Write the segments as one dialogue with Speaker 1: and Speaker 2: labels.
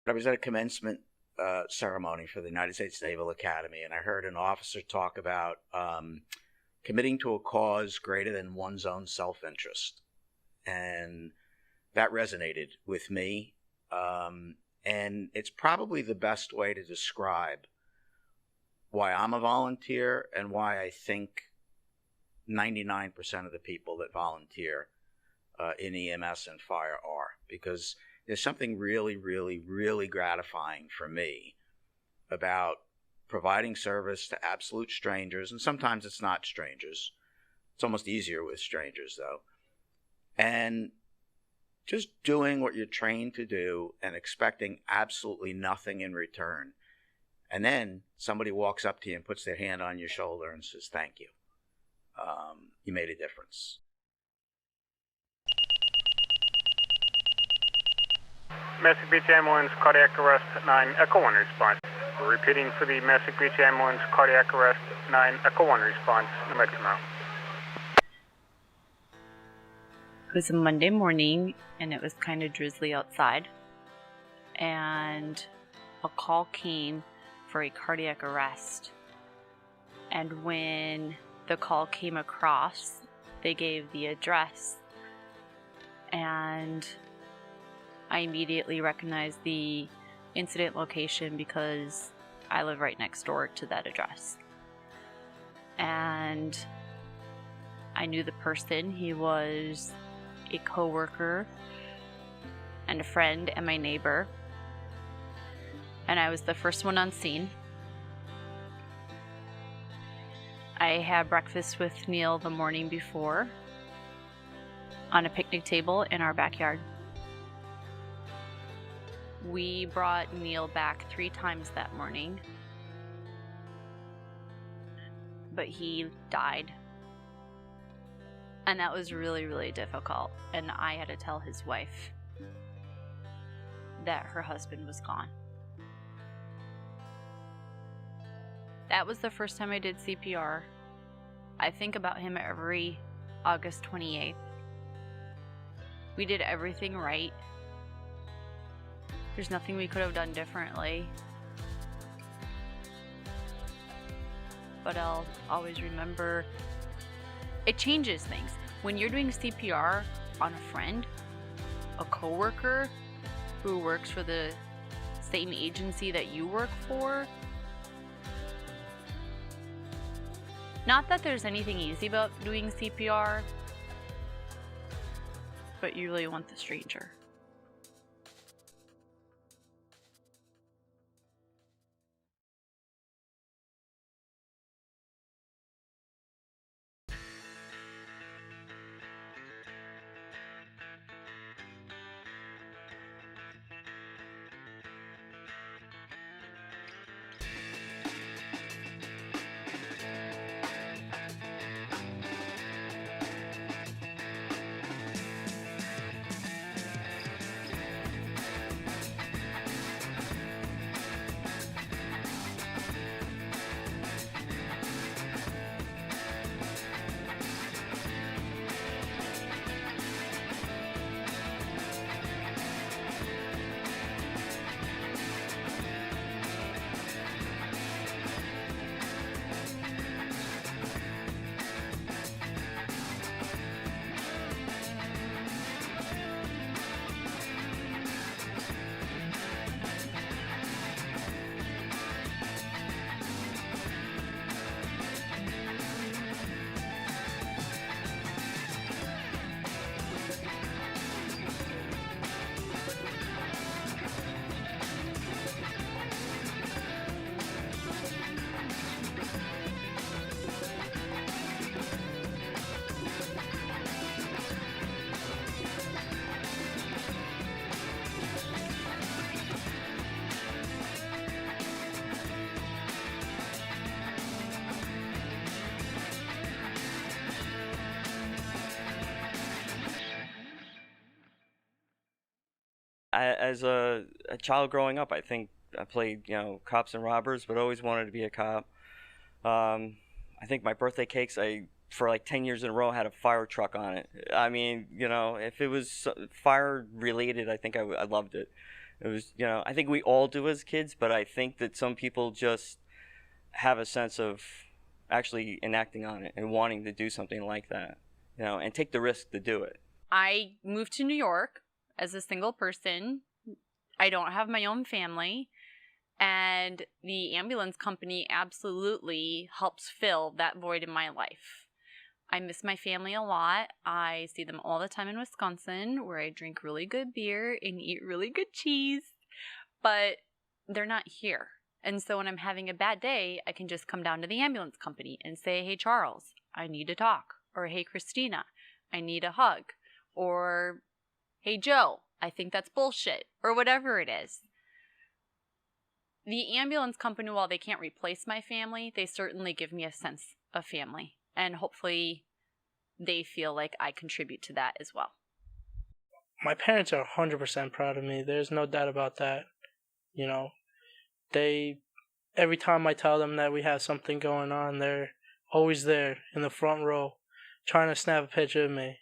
Speaker 1: I was at a commencement ceremony for the United States Naval Academy, and I heard an officer talk about committing to a cause greater than one's own self-interest. And that resonated with me. And it's probably the best way to describe why I'm a volunteer and why I think 99% of the people that volunteer in EMS and fire are. Because there's something really, really, really gratifying for me about providing service to absolute strangers, and sometimes it's not strangers. It's almost easier with strangers, though. And just doing what you're trained to do and expecting absolutely nothing in return. And then somebody walks up to you and puts their hand on your shoulder and says, thank you. You made a difference.
Speaker 2: Massac Beach Ambulance, cardiac arrest, 9, Echo 1 response. We're repeating for the Massac Beach Ambulance, cardiac arrest, 9, Echo 1 response. Med come out.
Speaker 3: It was a Monday morning, and it was kind of drizzly outside, and a call came for a cardiac arrest. And when the call came across, they gave the address, and I immediately recognized the incident location because I live right next door to that address. And I knew the person. He was a coworker and a friend and my neighbor. And I was the first one on scene. I had breakfast with Neil the morning before on a picnic table in our backyard. We brought Neil back 3 times that morning, but he died. And that was really, really difficult. And I had to tell his wife that her husband was gone. That was the first time I did CPR. I think about him every August 28th. We did everything right. There's nothing we could have done differently. But I'll always remember, it changes things. When you're doing CPR on a friend, a coworker who works for the same agency that you work for, not that there's anything easy about doing CPR, but you really want the stranger.
Speaker 4: As a child growing up, I think I played, cops and robbers, but always wanted to be a cop. I think my birthday cakes, I for like 10 years in a row had a fire truck on it. I mean, if it was fire related, I think I loved it. It was, I think we all do as kids, but I think that some people just have a sense of actually enacting on it and wanting to do something like that, and take the risk to do it.
Speaker 3: I moved to New York as a single person. I don't have my own family. And the ambulance company absolutely helps fill that void in my life. I miss my family a lot. I see them all the time in Wisconsin, where I drink really good beer and eat really good cheese, but they're not here. And so when I'm having a bad day, I can just come down to the ambulance company and say, hey, Charles, I need to talk. Or, hey, Christina, I need a hug. Or, hey, Joe, I think that's bullshit. Or whatever it is. The ambulance company, while they can't replace my family, they certainly give me a sense of family. And hopefully they feel like I contribute to that as well.
Speaker 5: My parents are 100% proud of me. There's no doubt about that. Every time I tell them that we have something going on, they're always there in the front row trying to snap a picture of me,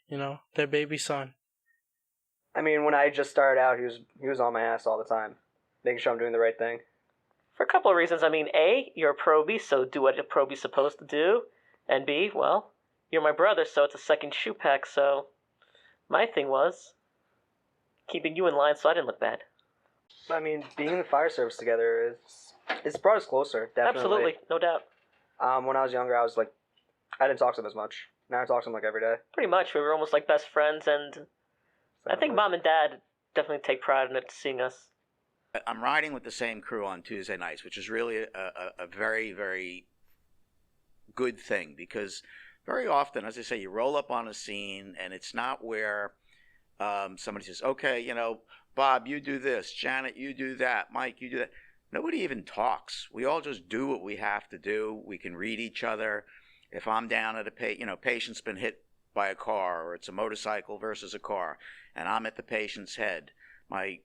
Speaker 5: their baby son.
Speaker 6: I mean, when I just started out, he was on my ass all the time, making sure I'm doing the right thing.
Speaker 7: For a couple of reasons. I mean, A, you're a probie, so do what a probie's supposed to do. And B, well, you're my brother, so it's a second SHUPAK, so my thing was keeping you in line so I didn't look bad.
Speaker 6: I mean, being in the fire service together, it's brought us closer, definitely.
Speaker 7: Absolutely, no doubt.
Speaker 6: When I was younger, I didn't talk to them as much. Now I talk to them like every day.
Speaker 7: Pretty much, we were almost like best friends, and I think Mom and Dad definitely take pride in it, seeing us.
Speaker 1: I'm riding with the same crew on Tuesday nights, which is really a very, very good thing, because very often, as I say, you roll up on a scene and it's not where somebody says, okay, Bob, you do this, Janet, you do that, Mike, you do that. Nobody even talks. We all just do what we have to do. We can read each other. If I'm down at patient's been hit by a car, or it's a motorcycle versus a car, and I'm at the patient's head, my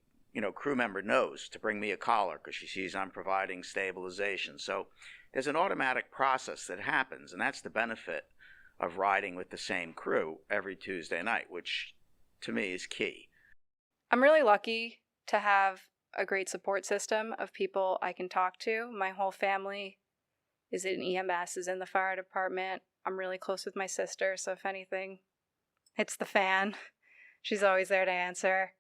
Speaker 1: crew member knows to bring me a collar because she sees I'm providing stabilization. So there's an automatic process that happens, and that's the benefit of riding with the same crew every Tuesday night, which to me is key.
Speaker 8: I'm really lucky to have a great support system of people I can talk to. My whole family is in EMS, is in the fire department. I'm really close with my sister, so if anything hits the fan, she's always there to answer.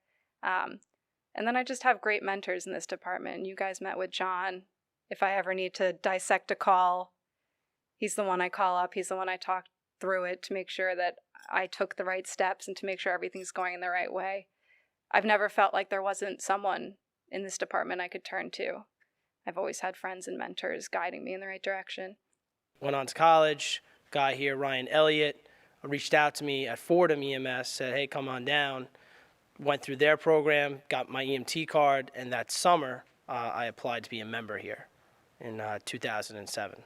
Speaker 8: And then I just have great mentors in this department. You guys met with John. If I ever need to dissect a call, he's the one I call up. He's the one I talk through it to make sure that I took the right steps and to make sure everything's going in the right way. I've never felt like there wasn't someone in this department I could turn to. I've always had friends and mentors guiding me in the right direction.
Speaker 5: Went on to college, guy here, Ryan Elliott, reached out to me at Fordham EMS, said, hey, come on down. Went through their program, got my EMT card, and that summer I applied to be a member here in 2007.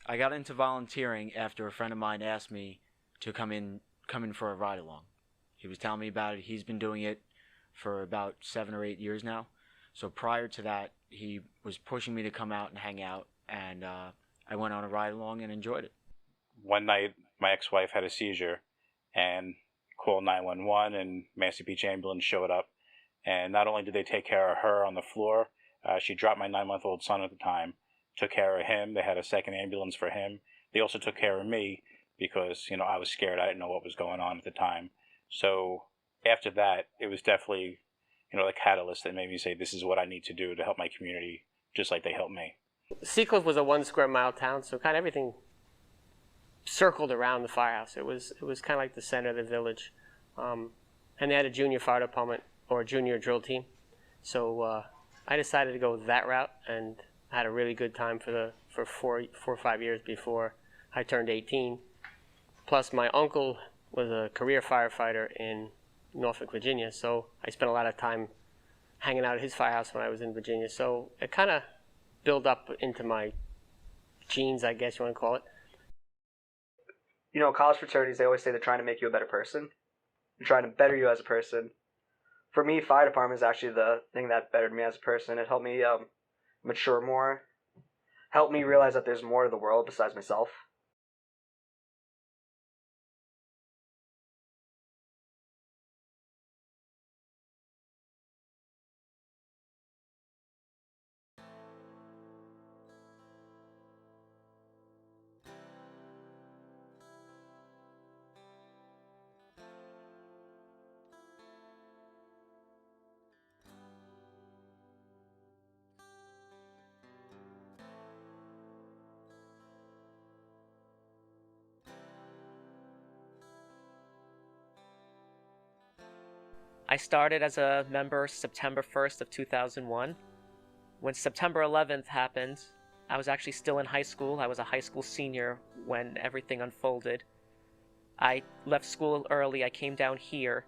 Speaker 9: I got into volunteering after a friend of mine asked me to come in for a ride along. He was telling me about it. He's been doing it for about 7 or 8 years now. So prior to that, he was pushing me to come out and hang out, and I went on a ride along and enjoyed it.
Speaker 10: One night, my ex-wife had a seizure, and called 911, and Massey Beach Ambulance showed up. And not only did they take care of her on the floor, she dropped my 9-month-old son at the time, took care of him. They had a second ambulance for him. They also took care of me because, I was scared. I didn't know what was going on at the time. So after that, it was definitely, the catalyst that made me say, this is what I need to do to help my community, just like they helped me.
Speaker 7: Seacliff was a 1 square mile town, so kind of everything circled around the firehouse. It was kind of like the center of the village. And they had a junior fire department, or a junior drill team. So I decided to go that route, and had a really good time for 4 or 5 years before I turned 18. Plus, my uncle was a career firefighter in Norfolk, Virginia, so I spent a lot of time hanging out at his firehouse when I was in Virginia. So it kind of built up into my genes, I guess you want to call it.
Speaker 6: College fraternities, they always say they're trying to make you a better person. They're trying to better you as a person. For me, fire department is actually the thing that bettered me as a person. It helped me mature more, helped me realize that there's more to the world besides myself.
Speaker 11: started as a member September 1st of 2001. When September 11th happened, I was actually still in high school. I was a high school senior when everything unfolded. I left school early. I came down here.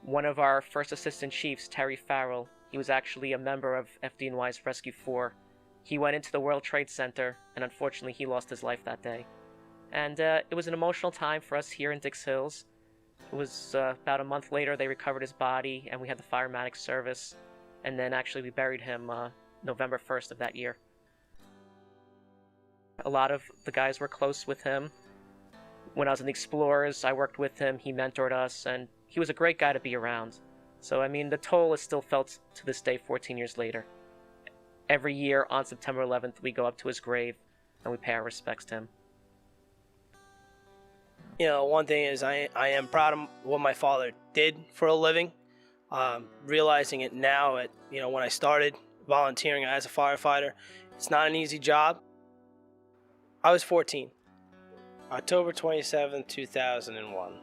Speaker 11: One of our first assistant chiefs, Terry Farrell, he was actually a member of FDNY's Rescue 4. He went into the World Trade Center, and unfortunately he lost his life that day. And it was an emotional time for us here in Dix Hills. It was about a month later they recovered his body, and we had the firematic service. And then actually we buried him November 1st of that year. A lot of the guys were close with him. When I was in the Explorers, I worked with him, he mentored us, and he was a great guy to be around. So, I mean, the toll is still felt to this day, 14 years later. Every year on September 11th, we go up to his grave and we pay our respects to him.
Speaker 5: You know, one thing is I am proud of what my father did for a living. Realizing it now at, you know, when I started volunteering as a firefighter, it's not an easy job. I was 14. October 27th, 2001.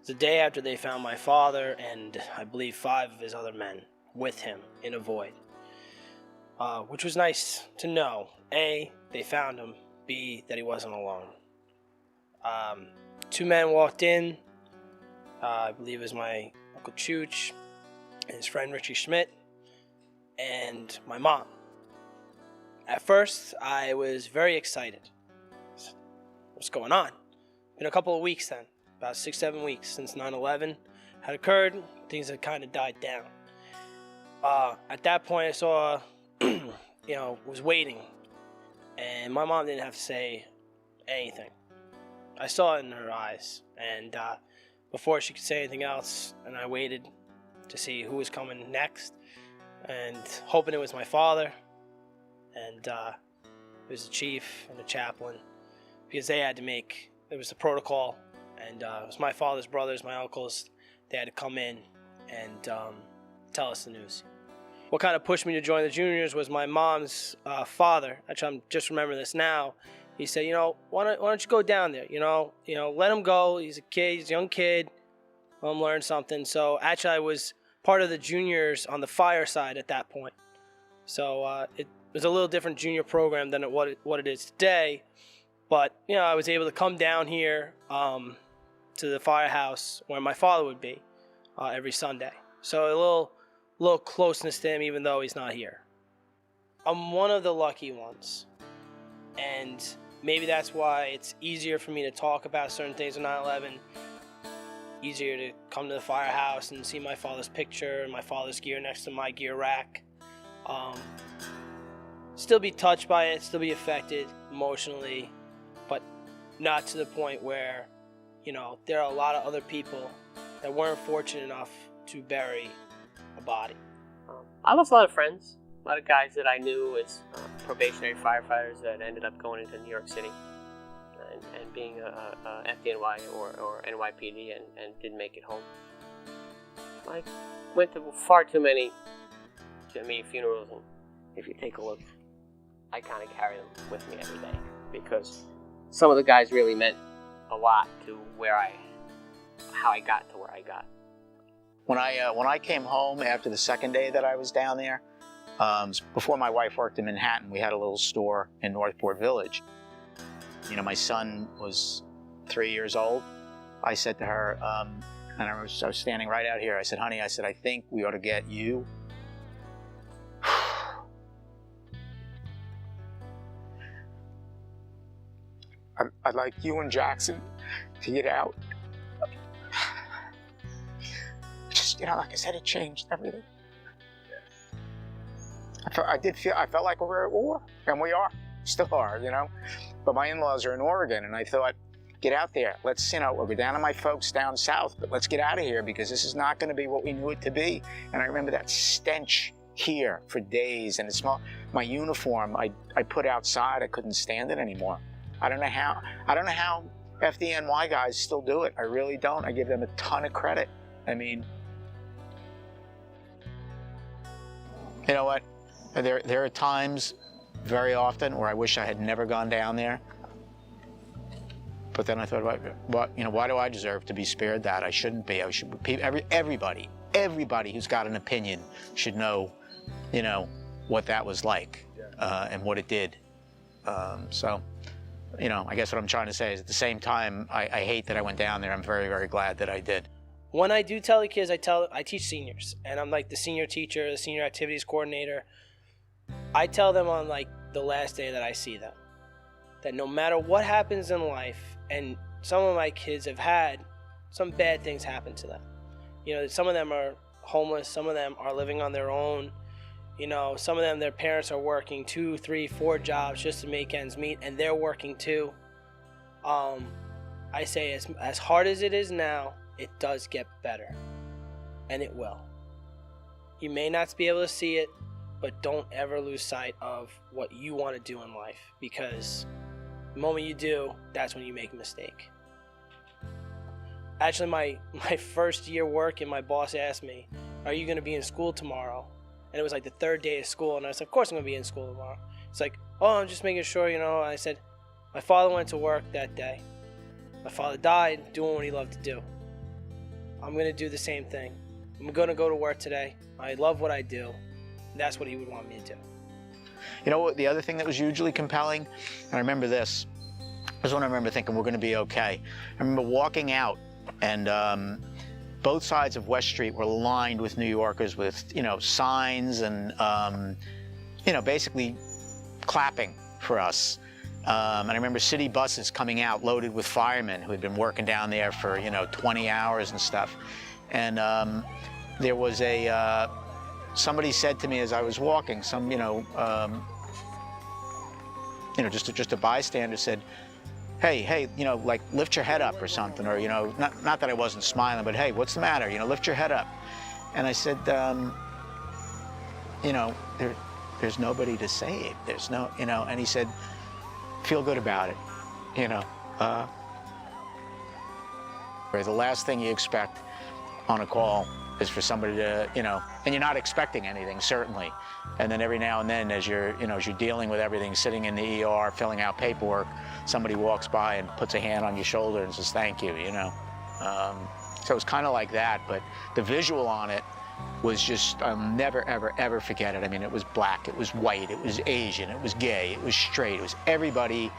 Speaker 5: The day after they found my father and I believe 5 of his other men with him in a void. Which was nice to know. A, they found him. B, that he wasn't alone. 2 men walked in. I believe it was my Uncle Chooch and his friend Richie Schmidt and my mom. At first, I was very excited. What's going on? Been a couple of weeks then. About 6-7 weeks since 9/11 had occurred. Things had kind of died down. At that point, I saw, was waiting, and my mom didn't have to say anything. I saw it in her eyes, and before she could say anything else, and I waited to see who was coming next, and hoping it was my father, and it was the chief and the chaplain, because they had to make, it was the protocol. And it was my father's brothers, my uncles. They had to come in and tell us the news. What kind of pushed me to join the juniors was my mom's father. Actually, I'm just remembering this now. He said, why don't you go down there? Let him go. He's a kid. He's a young kid. Let him learn something. So actually, I was part of the juniors on the fire side at that point. So it was a little different junior program than what it is today. But I was able to come down here to the firehouse where my father would be every Sunday. So a little closeness to him, even though he's not here. I'm one of the lucky ones, and maybe that's why it's easier for me to talk about certain things on 9/11. Easier to come to the firehouse and see my father's picture and my father's gear next to my gear rack. Still be touched by it, still be affected emotionally, but not to the point where there are a lot of other people that weren't fortunate enough to bury a body.
Speaker 7: I lost a lot of friends, a lot of guys that I knew as probationary firefighters that ended up going into New York City and being a FDNY or NYPD and didn't make it home. I went to far too many funerals, and if you take a look, I kind of carry them with me every day because some of the guys really meant a lot to how I got to where I got.
Speaker 1: When I came home after the second day that I was down there, before my wife worked in Manhattan, we had a little store in Northport Village. My son was 3 years old. I said to her, and I was standing right out here, I said, honey, I think we ought to get you
Speaker 12: I'd like you and Jackson to get out. Just, like I said, it changed everything. I felt like we were at war, and we are, still are, But my in-laws are in Oregon, and I thought, get out there. Let's, we'll go down to my folks down south, but let's get out of here because this is not going to be what we knew it to be. And I remember that stench here for days, and it smelled. My uniform, I put outside. I couldn't stand it anymore. I don't know how FDNY guys still do it. I really don't. I give them a ton of credit. I mean, you know what? There are times, very often, where I wish I had never gone down there. But then I thought, why do I deserve to be spared that? I shouldn't be. Everybody everybody who's got an opinion should know, you know, what that was like and what it did. So, you know, I guess what I'm trying to say is at the same time, I hate that I went down there. I'm very, very glad that I did.
Speaker 5: When I do tell the kids, I teach seniors, and I'm like the senior teacher, the senior activities coordinator. I tell them on like the last day that I see them, that no matter what happens in life, and some of my kids have had some bad things happen to them. You know, some of them are homeless, some of them are living on their own. You know, some of them, their parents are working 2, 3, 4 jobs just to make ends meet, and they're working too. I say as hard as it is now, it does get better, and it will. You may not be able to see it, but don't ever lose sight of what you want to do in life, because the moment you do, that's when you make a mistake. Actually, my first year working, my boss asked me, "Are you going to be in school tomorrow?" And it was like the 3rd day of school, and I said, "Of course I'm going to be in school tomorrow." It's like, "Oh, I'm just making sure, you know." And I said, "My father went to work that day. My father died doing what he loved to do. I'm going to do the same thing. I'm going to go to work today. I love what I do. And that's what he would want me to do."
Speaker 12: You know what, the other thing that was hugely compelling, and I remember this is when I remember thinking we're going to be okay. I remember walking out, and both sides of West Street were lined with New Yorkers with, you know, signs and, you know, basically clapping for us. And I remember city buses coming out loaded with firemen who had been working down there for, you know, 20 hours and stuff. And there was a, somebody said to me as I was walking, just a bystander said, hey, you know, like, lift your head up or something, or, you know, not that I wasn't smiling, but hey, what's the matter? You know, lift your head up. And I said, you know, there's nobody to save. There's no, you know, and he said, feel good about it, you know. The last thing you expect on a call is for somebody to, you know, and you're not expecting anything, certainly. And then every now and then, as you're, you know, as you're dealing with everything, sitting in the ER, filling out paperwork, somebody walks by and puts a hand on your shoulder and says, thank you, you know. So it was kind of like that, but the visual on it was just, I'll never, ever, ever forget it. I mean, it was black, it was white, it was Asian, it was gay, it was straight, it was everybody.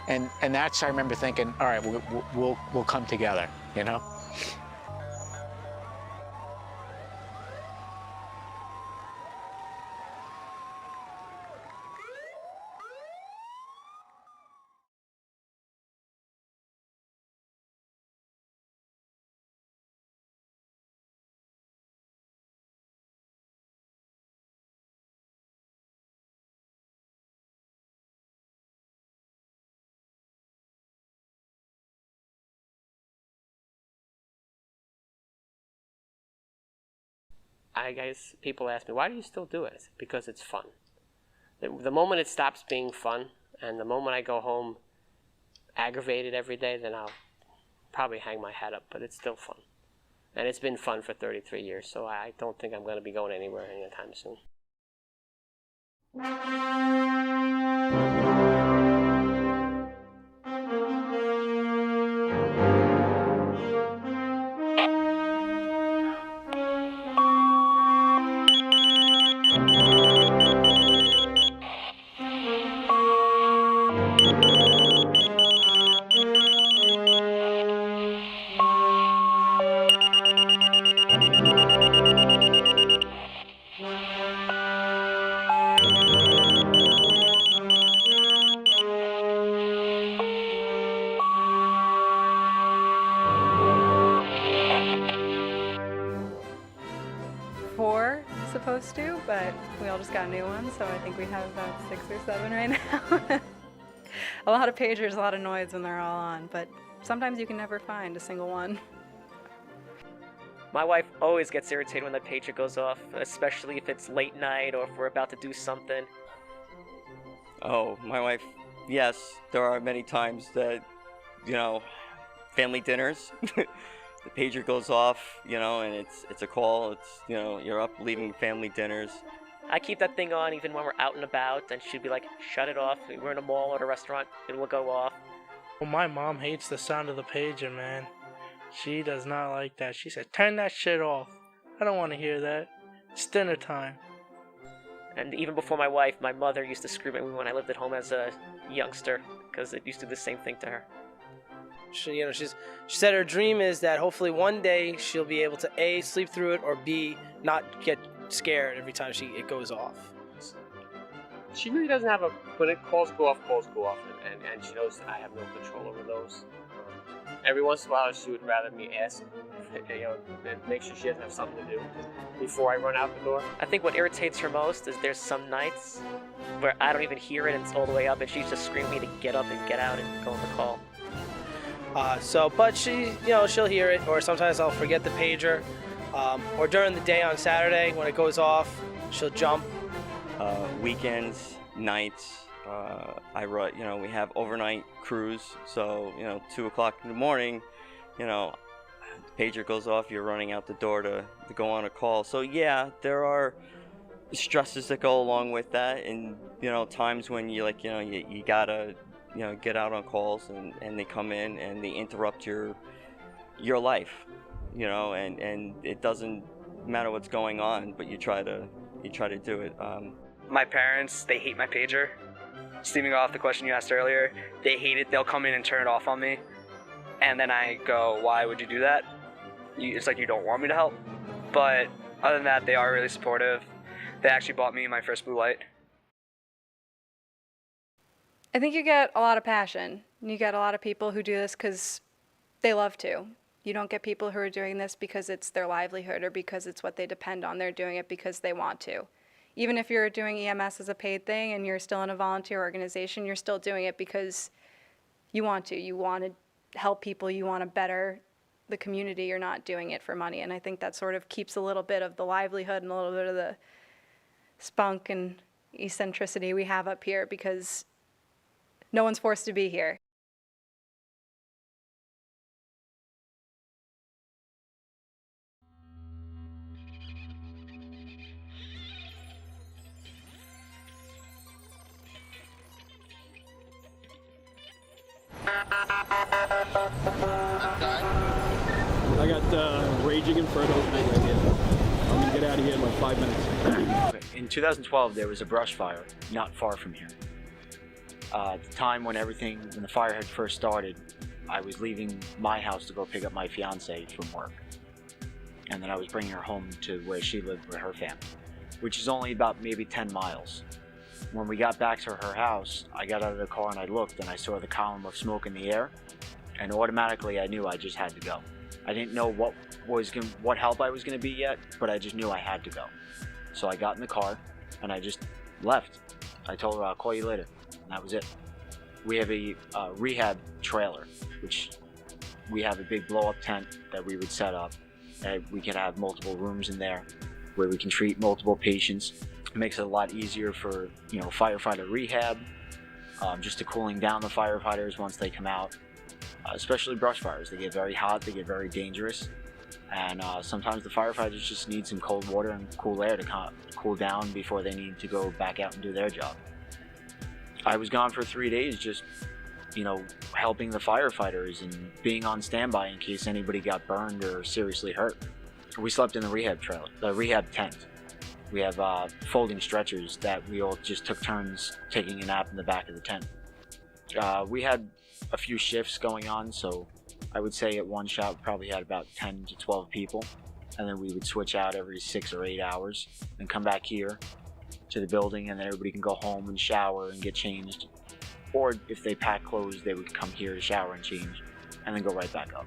Speaker 12: And that's, I remember thinking, all right, we'll come together, you know?
Speaker 7: I guess people ask me, why do you still do it? I said, because it's fun. The moment it stops being fun, and the moment I go home aggravated every day, then I'll probably hang my hat up, but it's still fun. And it's been fun for 33 years, so I don't think I'm going to be going anywhere anytime soon.
Speaker 8: Supposed to, but we all just got new ones, so I think we have about 6 or 7 right now. A lot of pagers, a lot of noise when they're all on, but sometimes you can never find a single one.
Speaker 11: My wife always gets irritated when the pager goes off, especially if it's late night or if we're about to do something.
Speaker 4: Oh, my wife, yes, there are many times that, you know, family dinners, the pager goes off, you know, and it's a call, it's, you know, you're up leaving family dinners.
Speaker 11: I keep that thing on even when we're out and about, and she'd be like, shut it off. We're in a mall or a restaurant, it will go off.
Speaker 13: Well, my mom hates the sound of the pager, man. She does not like that. She said, turn that shit off.
Speaker 5: I don't want to hear that. It's dinner time.
Speaker 11: And even before my wife, my mother used to scream at me when I lived at home as a youngster, because it used to do the same thing to her.
Speaker 5: She said her dream is that hopefully one day she'll be able to A, sleep through it, or B, not get scared every time it goes off.
Speaker 7: She really doesn't have when it calls go off, and she knows I have no control over those. Every once in a while, she would rather me ask, and make sure she doesn't have something to do before I run out the door.
Speaker 11: I think what irritates her most is there's some nights where I don't even hear it and it's all the way up, and she's just screaming me to get up and get out and go on the call.
Speaker 5: But she'll hear it, or sometimes I'll forget the pager, or during the day on Saturday when it goes off, she'll jump.
Speaker 4: Weekends, nights, we have overnight crews, so 2 o'clock in the morning, the pager goes off, you're running out the door to go on a call. So yeah, there are stresses that go along with that, and times when you gotta get out on calls, and they come in and they interrupt your life, and it doesn't matter what's going on, but you try to do it.
Speaker 6: My parents, they hate my pager. Steaming off the question you asked earlier, they hate it. They'll come in and turn it off on me, and then I go, why would you do that? It's like you don't want me to help. But other than that, they are really supportive. They actually bought me my first blue light.
Speaker 8: I think you get a lot of passion. You get a lot of people who do this because they love to. You don't get people who are doing this because it's their livelihood or because it's what they depend on. They're doing it because they want to. Even if you're doing EMS as a paid thing and you're still in a volunteer organization, you're still doing it because you want to. You want to help people. You want to better the community. You're not doing it for money. And I think that sort of keeps a little bit of the livelihood and a little bit of the spunk and eccentricity we have up here, because no one's forced to be here.
Speaker 13: I got Raging Inferno right here. I'm gonna get out of here in like 5 minutes.
Speaker 9: In 2012, there was a brush fire not far from here. At the time when the fire had first started, I was leaving my house to go pick up my fiance from work. And then I was bringing her home to where she lived with her family, which is only about maybe 10 miles. When we got back to her house, I got out of the car and I looked and I saw the column of smoke in the air, and automatically I knew I just had to go. I didn't know what help I was going to be yet, but I just knew I had to go. So I got in the car and I just left. I told her I'll call you later, and that was it. We have a rehab trailer, which we have a big blow-up tent that we would set up. And we can have multiple rooms in there where we can treat multiple patients. It makes it a lot easier for firefighter rehab, just to cooling down the firefighters once they come out. Especially brush fires. They get very hot, they get very dangerous, and sometimes the firefighters just need some cold water and cool air to cool down before they need to go back out and do their job. I was gone for 3 days just, helping the firefighters and being on standby in case anybody got burned or seriously hurt. We slept in the rehab trailer, the rehab tent. We have folding stretchers that we all just took turns taking a nap in the back of the tent. We had a few shifts going on, so I would say at one shot we probably had about 10 to 12 people, and then we would switch out every 6 or 8 hours and come back here to the building, and then everybody can go home and shower and get changed, or if they pack clothes they would come here to shower and change and then go right back up.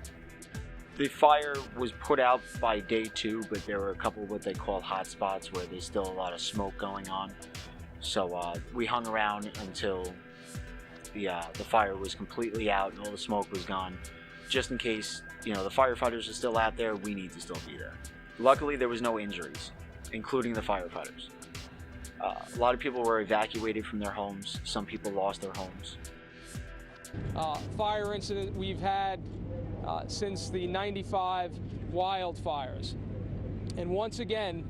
Speaker 9: The fire was put out by day 2, but there were a couple of what they call hot spots where there's still a lot of smoke going on, so we hung around until the fire was completely out and all the smoke was gone, just in case the firefighters are still out there. We need to still be there. Luckily there was no injuries, including the firefighters. A lot of people were evacuated from their homes. Some people lost their homes.
Speaker 14: Fire incident we've had since the '95 wildfires, and once again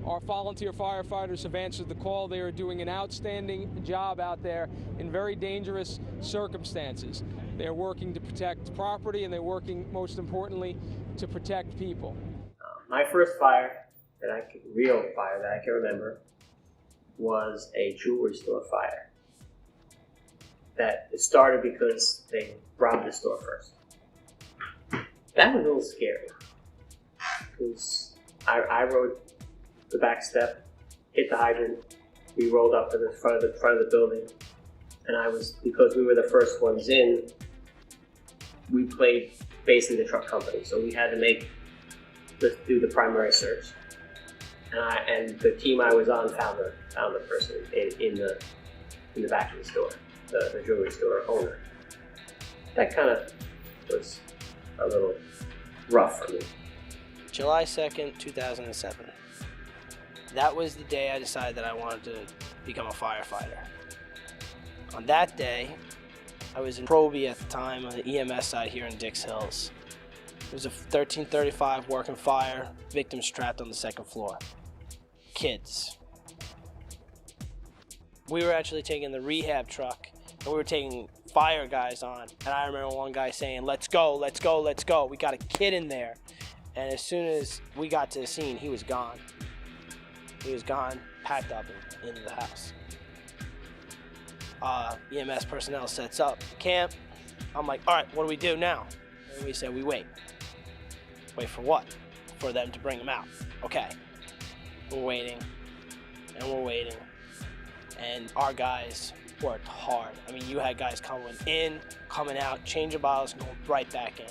Speaker 14: our volunteer firefighters have answered the call. They are doing an outstanding job out there in very dangerous circumstances. They're working to protect property, and they're working, most importantly, to protect people.
Speaker 7: My first fire
Speaker 15: real fire that I can remember was a jewelry store fire. That it started because they robbed the store first. That was a little scary. Because I rode the back step, hit the hydrant, we rolled up to the front of the building, and because we were the first ones in, we played basically the truck company, so we had to do the primary search. And the team I was on found the person in the back of the store, the jewelry store owner. That kind of was a little rough for me.
Speaker 5: July 2nd, 2007. That was the day I decided that I wanted to become a firefighter. On that day, I was in Proby at the time on the EMS side here in Dix Hills. It was a 1335 working fire, victims trapped on the second floor. Kids. We were actually taking the rehab truck and we were taking fire guys on. And I remember one guy saying, "Let's go, let's go, let's go. We got a kid in there." And as soon as we got to the scene, he was gone. He was gone, packed up into the house. EMS personnel sets up camp. I'm like, all right, what do we do now? And we said, we wait. Wait for what? For them to bring him out. Okay. We're waiting, and we're waiting. And our guys worked hard. I mean, you had guys coming in, coming out, changing bottles, and going right back in.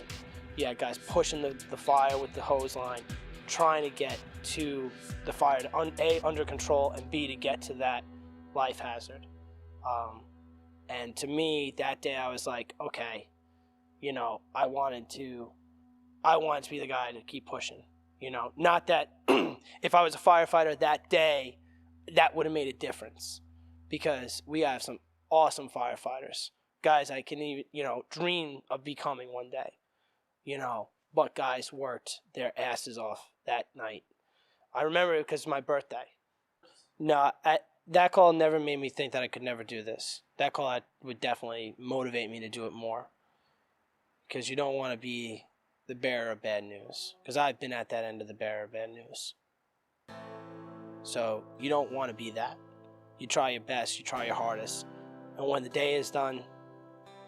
Speaker 5: You had guys pushing the fire with the hose line, trying to get to the fire to A, under control, and B, to get to that life hazard. And to me, that day I was like, okay, you know, I wanted to be the guy to keep pushing. You know, not that if I was a firefighter that day, that would have made a difference, because we have some awesome firefighters, guys I can even, you know, dream of becoming one day, you know, but guys worked their asses off that night. I remember it because it's my birthday. No, that call never made me think that I could never do this. That call would definitely motivate me to do it more, because you don't want to be the bearer of bad news, because I've been at that end of the bearer of bad news. So you don't want to be that. You try your best, you try your hardest, and when the day is done,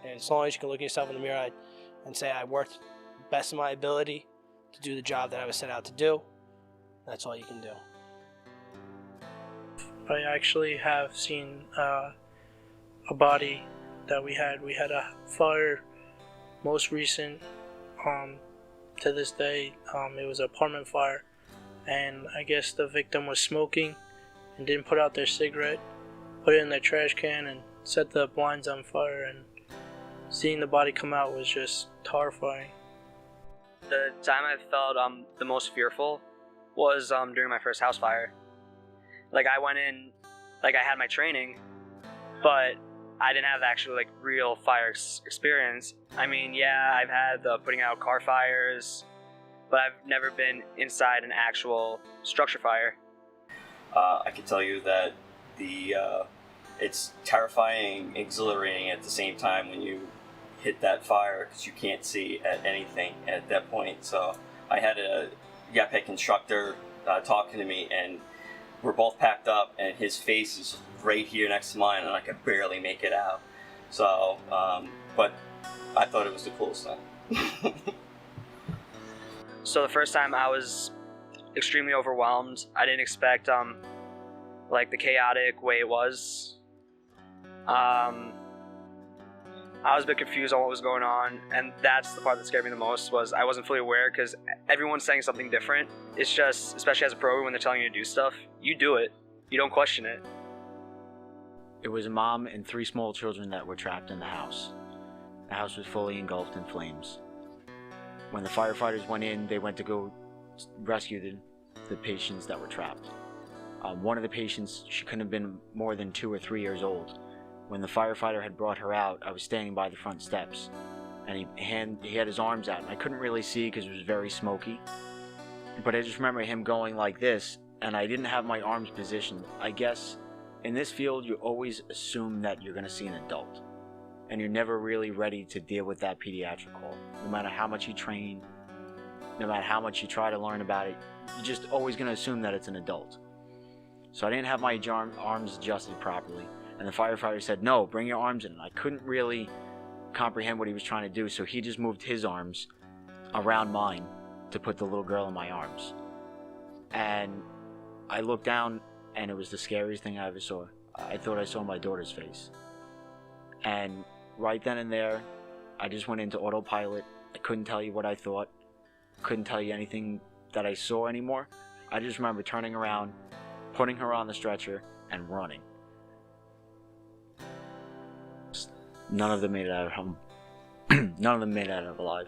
Speaker 5: as long as you can look at yourself in the mirror and say, I worked the best of my ability to do the job that I was set out to do, that's all you can do.
Speaker 16: I actually have seen a body that we had. We had a fire, most recent, to this day. It was an apartment fire, and I guess the victim was smoking and didn't put out their cigarette, put it in their trash can, and set the blinds on fire, and seeing the body come out was just horrifying.
Speaker 6: The time I felt the most fearful was during my first house fire. Like, I went in, like, I had my training, but I didn't have actual, like, real fire experience. I mean, yeah, I've had the putting out car fires, but I've never been inside an actual structure fire.
Speaker 4: I can tell you that it's terrifying, exhilarating at the same time when you hit that fire, because you can't see at anything at that point. So I had a YAPEC instructor talking to me, and we're both packed up, and his face is right here next to mine, and I could barely make it out. So, but I thought it was the coolest thing.
Speaker 6: So the first time I was extremely overwhelmed. I didn't expect like the chaotic way it was. I was a bit confused on what was going on, and that's the part that scared me the most. Was I wasn't fully aware, because everyone's saying something different. It's just, especially as a pro, when they're telling you to do stuff, you do it. You don't question it.
Speaker 9: It was a mom and 3 small children that were trapped in the house. The house was fully engulfed in flames. When the firefighters went in, they went to go rescue the patients that were trapped. One of the patients, she couldn't have been more than 2 or 3 years old. When the firefighter had brought her out, I was standing by the front steps, and he had his arms out, and I couldn't really see because it was very smoky. But I just remember him going like this, and I didn't have my arms positioned. I guess in this field, you always assume that you're going to see an adult, and you're never really ready to deal with that pediatric call. No matter how much you train, no matter how much you try to learn about it, you're just always going to assume that it's an adult. So I didn't have my arms adjusted properly. And the firefighter said, no, bring your arms in. And I couldn't really comprehend what he was trying to do, so he just moved his arms around mine to put the little girl in my arms. And I looked down, and it was the scariest thing I ever saw. I thought I saw my daughter's face. And right then and there, I just went into autopilot. I couldn't tell you what I thought. Couldn't tell you anything that I saw anymore. I just remember turning around, putting her on the stretcher, and running. None of them made it out of home. None of them made it out of alive.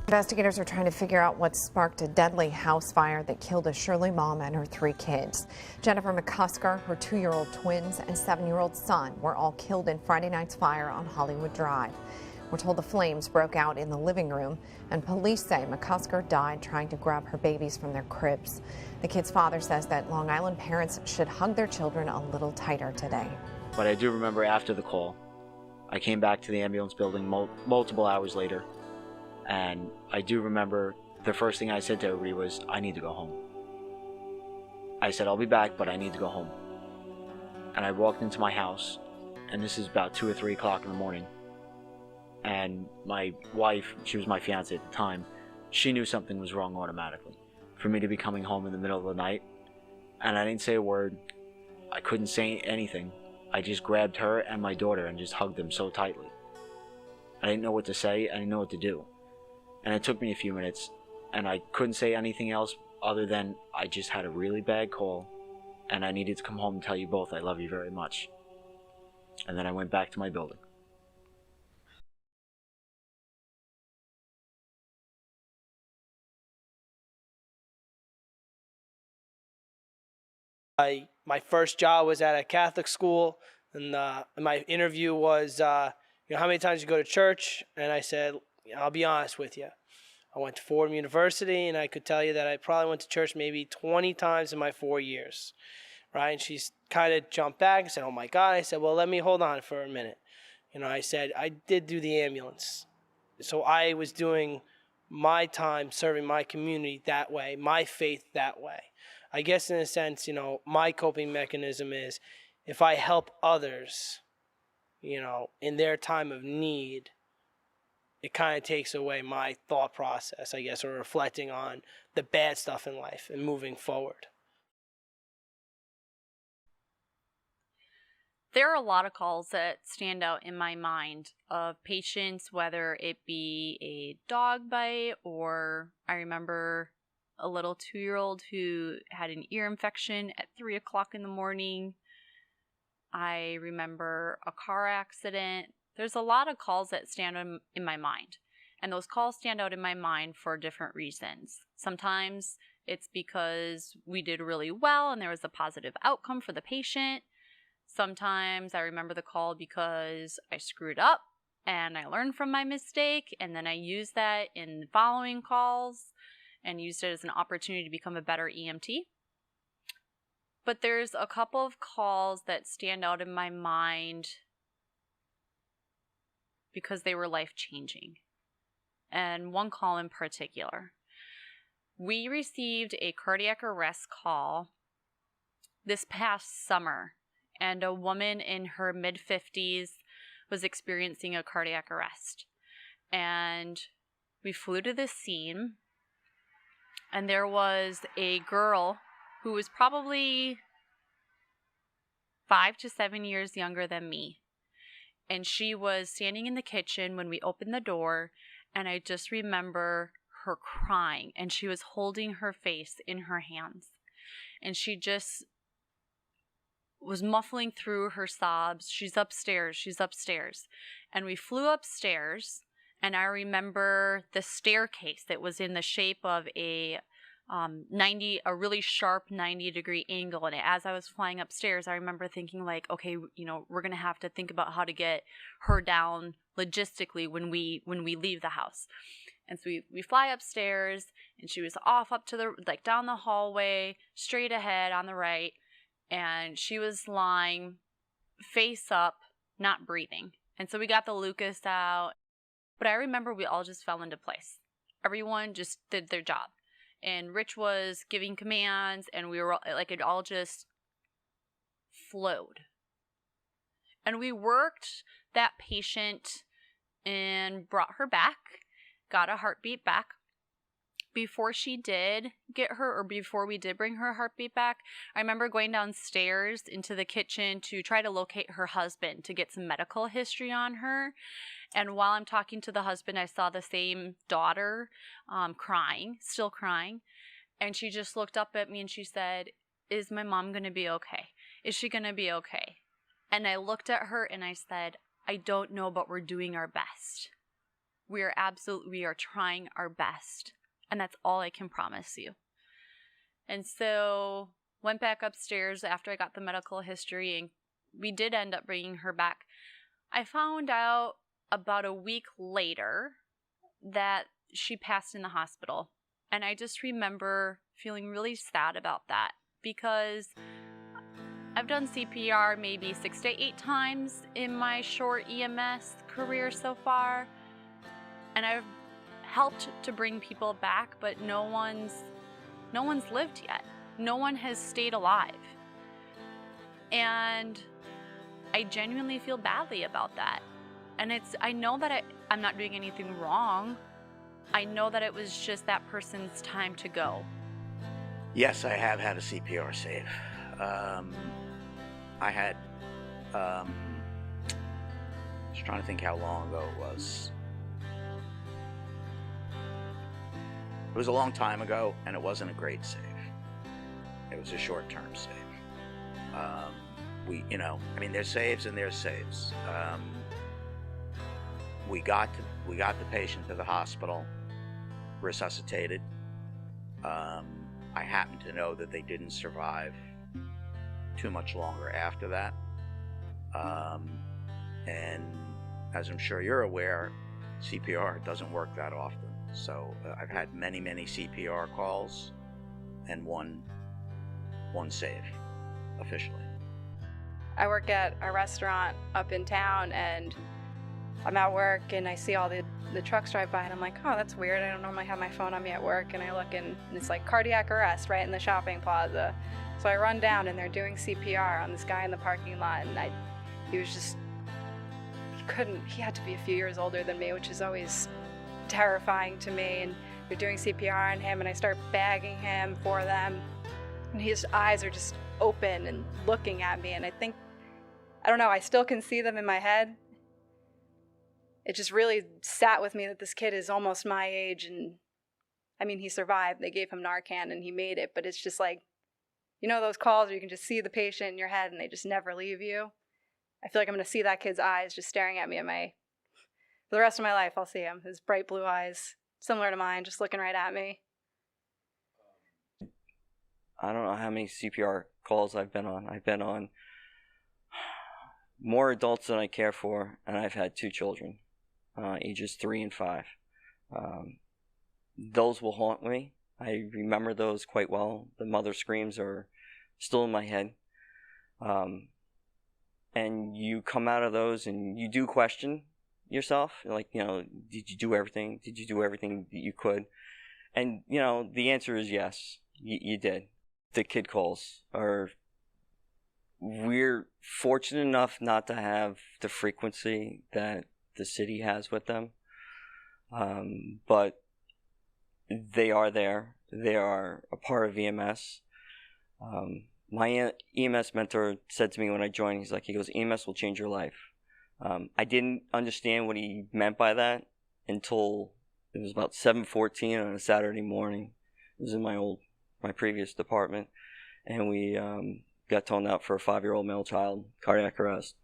Speaker 17: Investigators are trying to figure out what sparked a deadly house fire that killed a Shirley mom and her 3 kids. Jennifer McCusker, her 2-year-old twins, and 7-year-old son were all killed in Friday night's fire on Hollywood Drive. We're told the flames broke out in the living room, and police say McCusker died trying to grab her babies from their cribs. The kid's father says that Long Island parents should hug their children a little tighter today.
Speaker 9: But I do remember after the call, I came back to the ambulance building multiple hours later, and I do remember the first thing I said to everybody was, I need to go home. I said, I'll be back, but I need to go home. And I walked into my house, and this is about 2 or 3 o'clock in the morning, and my wife, she was my fiance at the time, she knew something was wrong automatically. For me to be coming home in the middle of the night, and I didn't say a word, I couldn't say anything. I just grabbed her and my daughter and just hugged them so tightly. I didn't know what to say, I didn't know what to do. And it took me a few minutes, and I couldn't say anything else other than I just had a really bad call, and I needed to come home and tell you both I love you very much. And then I went back to my building.
Speaker 5: My first job was at a Catholic school, and my interview was, how many times you go to church? And I said, I'll be honest with you. I went to Fordham University, and I could tell you that I probably went to church maybe 20 times in my 4 years, right? And she's kind of jumped back and said, oh my God. I said, well, let me hold on for a minute. I said, I did do the ambulance. So I was doing my time serving my community that way, my faith that way. I guess in a sense, my coping mechanism is if I help others, in their time of need, it kind of takes away my thought process, I guess, or reflecting on the bad stuff in life and moving forward.
Speaker 3: There are a lot of calls that stand out in my mind of patients, whether it be a dog bite, or I remember a little 2-year-old who had an ear infection at 3 o'clock in the morning. I remember a car accident. There's a lot of calls that stand out in my mind, and those calls stand out in my mind for different reasons. Sometimes it's because we did really well and there was a positive outcome for the patient. Sometimes I remember the call because I screwed up and I learned from my mistake, and then I used that in the following calls and used it as an opportunity to become a better EMT. But there's a couple of calls that stand out in my mind because they were life-changing. And one call in particular. We received a cardiac arrest call this past summer, and a woman in her mid-50s was experiencing a cardiac arrest. And we flew to the scene, and there was a girl who was probably 5 to 7 years younger than me. And she was standing in the kitchen when we opened the door, and I just remember her crying, and she was holding her face in her hands. And she just was muffling through her sobs. She's upstairs, she's upstairs. And we flew upstairs, and I remember the staircase that was in the shape of a really sharp 90-degree angle. And as I was flying upstairs, I remember thinking like, okay, we're going to have to think about how to get her down logistically when we leave the house. And so we fly upstairs, and she was off up to down the hallway, straight ahead on the right. And she was lying face up, not breathing. And so we got the Lucas out. But I remember we all just fell into place. Everyone just did their job. and Rich was giving commands, and we were like, it all just flowed. And we worked that patient and brought her back, got a heartbeat back. Before she did get her, or before we did bring her heartbeat back, I remember going downstairs into the kitchen to try to locate her husband to get some medical history on her. And while I'm talking to the husband, I saw the same daughter crying, still crying. And she just looked up at me and she said, "Is my mom going to be okay? Is she going to be okay?" And I looked at her and I said, "I don't know, but we're doing our best. We are trying our best. And that's all I can promise you." And so went back upstairs after I got the medical history, and we did end up bringing her back. I found out about a week later that she passed in the hospital. And I just remember feeling really sad about that, because I've done CPR maybe 6 to 8 times in my short EMS career so far. And I've helped to bring people back, but no one's lived yet. No one has stayed alive. And I genuinely feel badly about that. And I know that I'm not doing anything wrong. I know that it was just that person's time to go.
Speaker 1: Yes, I have had a CPR save. I had, I was trying to think how long ago it was. It was a long time ago, and it wasn't a great save. It was a short-term save. There's saves and there's saves. We got the patient to the hospital, resuscitated. I happen to know that they didn't survive too much longer after that. And as I'm sure you're aware, CPR doesn't work that often. So I've had many CPR calls and one save officially.
Speaker 8: I work at a restaurant up in town, and I'm at work and I see all the trucks drive by, and I'm like, oh, that's weird. I don't normally have my phone on me at work. And I look and it's like cardiac arrest right in the shopping plaza. So I run down and they're doing CPR on this guy in the parking lot, and he had to be a few years older than me, which is always terrifying to me. And they're doing CPR on him, and I start bagging him for them, and his eyes are just open and looking at me, and I don't know, I still can see them in my head. It just really sat with me that this kid is almost my age, and he survived. They gave him Narcan and he made it, but it's just like, those calls where you can just see the patient in your head and they just never leave you. I feel like I'm going to see that kid's eyes just staring at me for the rest of my life. I'll see him, his bright blue eyes, similar to mine, just looking right at me.
Speaker 4: I don't know how many CPR calls I've been on. I've been on more adults than I care for, and I've had 2 children, ages 3 and 5. Those will haunt me. I remember those quite well. The mother screams are still in my head. And you come out of those and you do question yourself, like, did you do everything? Did you do everything that you could? And, the answer is yes, you did. The kid calls we're fortunate enough not to have the frequency that the city has with them. But they are there. They are a part of EMS. My EMS mentor said to me when I joined, he goes, EMS will change your life. I didn't understand what he meant by that until it was about 7:14 on a Saturday morning. It was in my previous department, and we got toned out for a 5-year-old male child, cardiac arrest.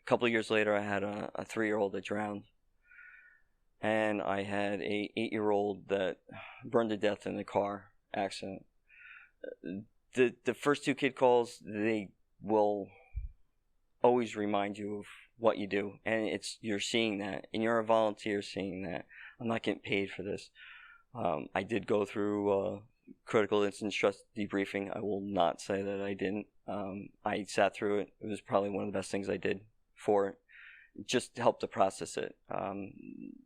Speaker 4: A couple of years later, I had a 3-year-old that drowned, and I had a 8-year-old that burned to death in a car accident. The first 2 kid calls, they will always remind you of what you do, and you're seeing that, and you're a volunteer seeing that. I'm not getting paid for this. I did go through critical incident stress debriefing. I will not say that I didn't. I sat through it. It was probably one of the best things I did for it, just to help to process it.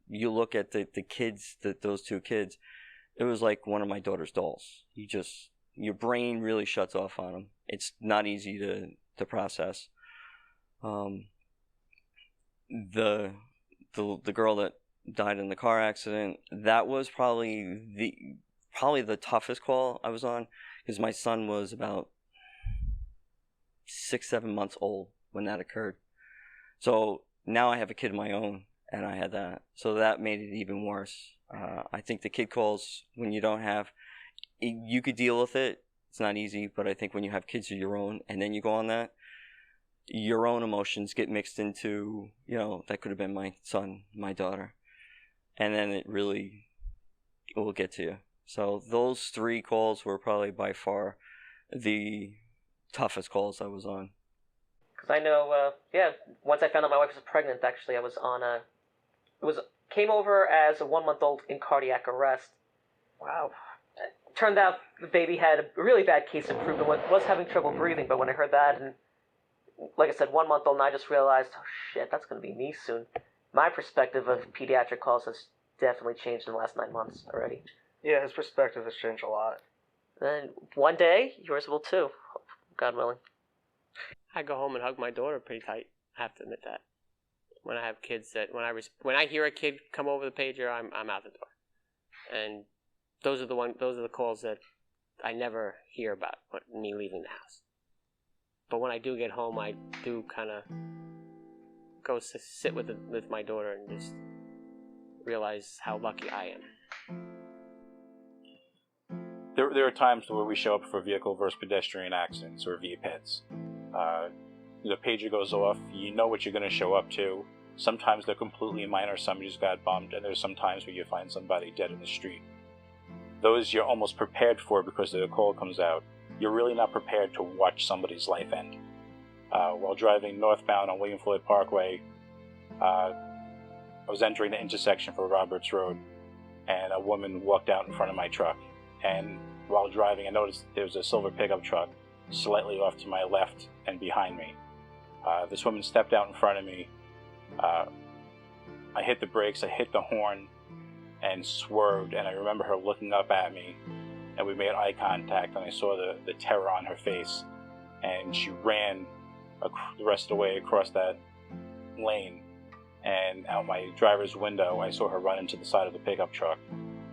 Speaker 4: You look at the kids, those 2 kids, it was like one of my daughter's dolls. Your brain really shuts off on them. It's not easy to process. The girl that died in the car accident, that was probably the toughest call I was on, because my son was about 6-7 months old when that occurred. So now I have a kid of my own, and I had that, so that made it even worse. I think the kid calls, when you don't have, you could deal with it. It's not easy, but I think when you have kids of your own and then you go on that, your own emotions get mixed into, that could have been my son, my daughter, and then it will get to you. So those 3 calls were probably by far the toughest calls I was on.
Speaker 11: Because I know, once I found out my wife was pregnant, actually, I was on came over as a 1-month-old in cardiac arrest. Wow. Turned out the baby had a really bad case improvement, was having trouble breathing, but when I heard that, and like I said, 1-month-old, and I just realized, oh shit, that's going to be me soon. My perspective of pediatric calls has definitely changed in the last 9 months already.
Speaker 6: Yeah, his perspective has changed a lot.
Speaker 11: And one day, yours will too, God willing.
Speaker 7: I go home and hug my daughter pretty tight. I have to admit that. When I have kids when I hear a kid come over the pager, I'm out the door. And those are the calls that I never hear about me leaving the house. But when I do get home, I do kind of go sit with my daughter and just realize how lucky I am.
Speaker 10: There are times where we show up for vehicle versus pedestrian accidents, or VPEDs. The pager goes off, you know what you're going to show up to. Sometimes they're completely minor, somebody just got bumped, and there's some times where you find somebody dead in the street. Those you're almost prepared for because the call comes out. You're really not prepared to watch somebody's life end. While driving northbound on William Floyd Parkway, I was entering the intersection for Roberts Road, and a woman walked out in front of my truck. And while driving, I noticed there was a silver pickup truck slightly off to my left and behind me. This woman stepped out in front of me. I hit the brakes, I hit the horn, and swerved, and I remember her looking up at me, and we made eye contact, and I saw the terror on her face, and she ran the rest of the way across that lane, and out my driver's window I saw her run into the side of the pickup truck.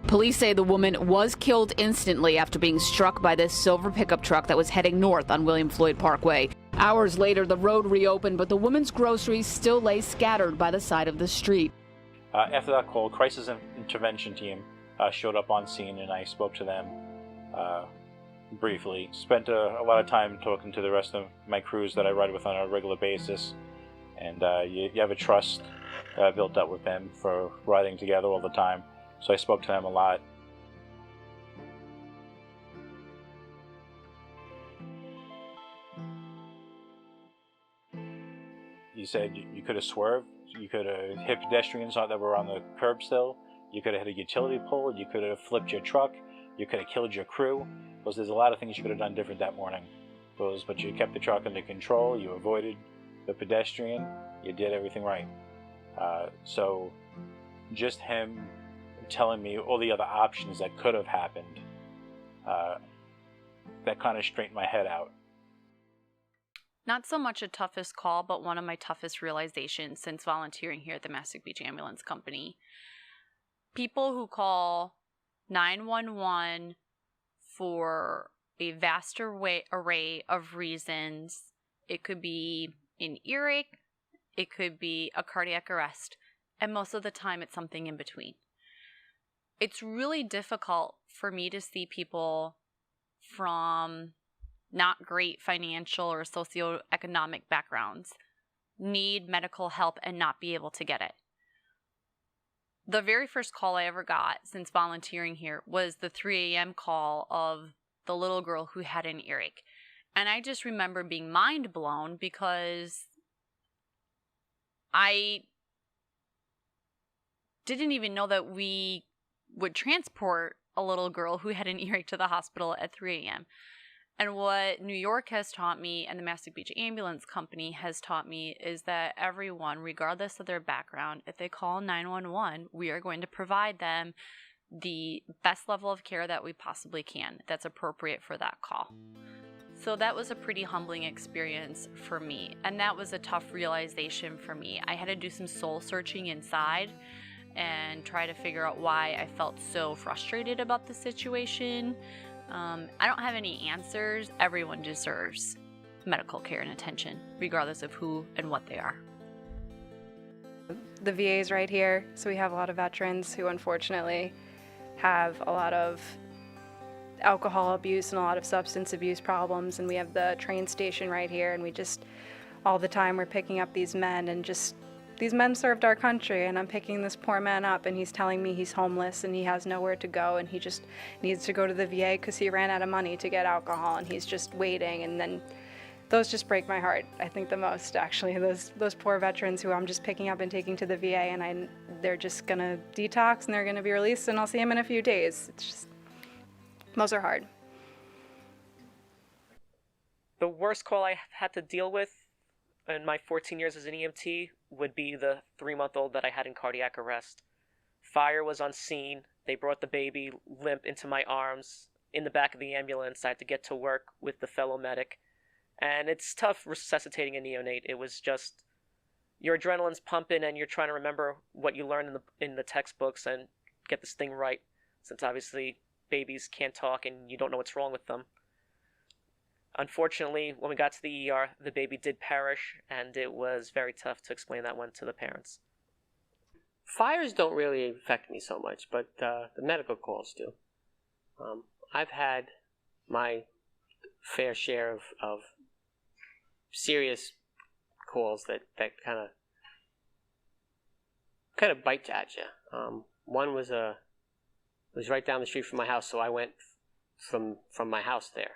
Speaker 18: Police say the woman was killed instantly after being struck by this silver pickup truck that was heading north on William Floyd Parkway. Hours later, the road reopened, but the woman's groceries still lay scattered by the side of the street.
Speaker 10: After that call, crisis intervention team showed up on scene, and I spoke to them briefly. Spent a lot of time talking to the rest of my crews that I ride with on a regular basis, and you have a trust built up with them for riding together all the time. So I spoke to them a lot. You said you could have swerved, you could have hit pedestrians that were on the curb still, you could have hit a utility pole, you could have flipped your truck, you could have killed your crew. Because there's a lot of things you could have done different that morning. But you kept the truck under control, you avoided the pedestrian, you did everything right. So just him telling me all the other options that could have happened, that kind of straightened my head out.
Speaker 3: Not so much a toughest call, but one of my toughest realizations since volunteering here at the Massac Beach Ambulance Company. People who call 911 for a vast array of reasons. It could be an earache, it could be a cardiac arrest, and most of the time it's something in between. It's really difficult for me to see people from not great financial or socioeconomic backgrounds need medical help and not be able to get it. The very first call I ever got since volunteering here was the 3 a.m. call of the little girl who had an earache. And I just remember being mind blown because I didn't even know that we would transport a little girl who had an earache to the hospital at 3 a.m. And what New York has taught me and the Massac Beach Ambulance Company has taught me is that everyone, regardless of their background, if they call 911, we are going to provide them the best level of care that we possibly can that's appropriate for that call. So that was a pretty humbling experience for me, and that was a tough realization for me. I had to do some soul searching inside and try to figure out why I felt so frustrated about the situation. I don't have any answers. Everyone deserves medical care and attention, regardless of who and what they are.
Speaker 8: The VA is right here, so we have a lot of veterans who unfortunately have a lot of alcohol abuse and a lot of substance abuse problems, and we have the train station right here, and we just all the time we're picking up these men, and just these men served our country, and I'm picking this poor man up, and he's telling me he's homeless and he has nowhere to go, and he just needs to go to the VA because he ran out of money to get alcohol, and he's just waiting. And then those just break my heart, I think, the most, actually. Those poor veterans who I'm just picking up and taking to the VA, and they're just gonna detox and they're gonna be released, and I'll see them in a few days. It's just, those are hard.
Speaker 11: The worst call I had to deal with in my 14 years as an EMT would be the 3-month-old that I had in cardiac arrest. Fire was on scene. They brought the baby limp into my arms in the back of the ambulance. I had to get to work with the fellow medic. And it's tough resuscitating a neonate. It was just, your adrenaline's pumping and you're trying to remember what you learned in the textbooks and get this thing right, since obviously babies can't talk and you don't know what's wrong with them. Unfortunately, when we got to the ER, the baby did perish, and it was very tough to explain that one to the parents.
Speaker 7: Fires don't really affect me so much, but the medical calls do. I've had my fair share of serious calls that kind of bite at you. One was right down the street from my house, so I went from my house there.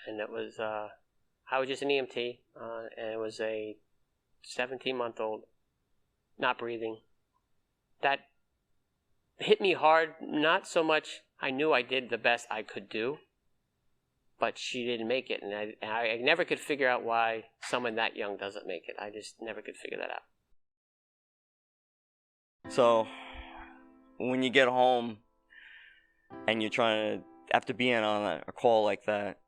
Speaker 7: And it was, I was just an EMT, and it was a 17-month-old, not breathing. That hit me hard, not so much, I knew I did the best I could do, but she didn't make it. And I never could figure out why someone that young doesn't make it. I just never could figure that out.
Speaker 4: So, when you get home, and you're trying to, after being on a call like that,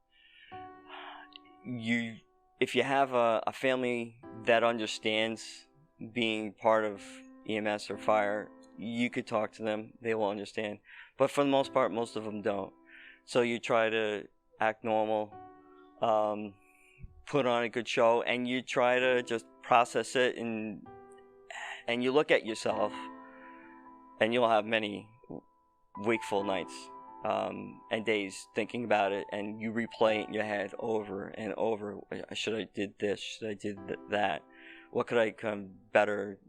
Speaker 4: if you have a family that understands being part of EMS or fire, you could talk to them, they will understand. But for the most part, most of them don't. So you try to act normal, put on a good show, and you try to just process it, and you look at yourself, and you'll have many wakeful nights. And days thinking about it, and you replay it in your head over and over. Should I did this? Should I did that? What could I come better?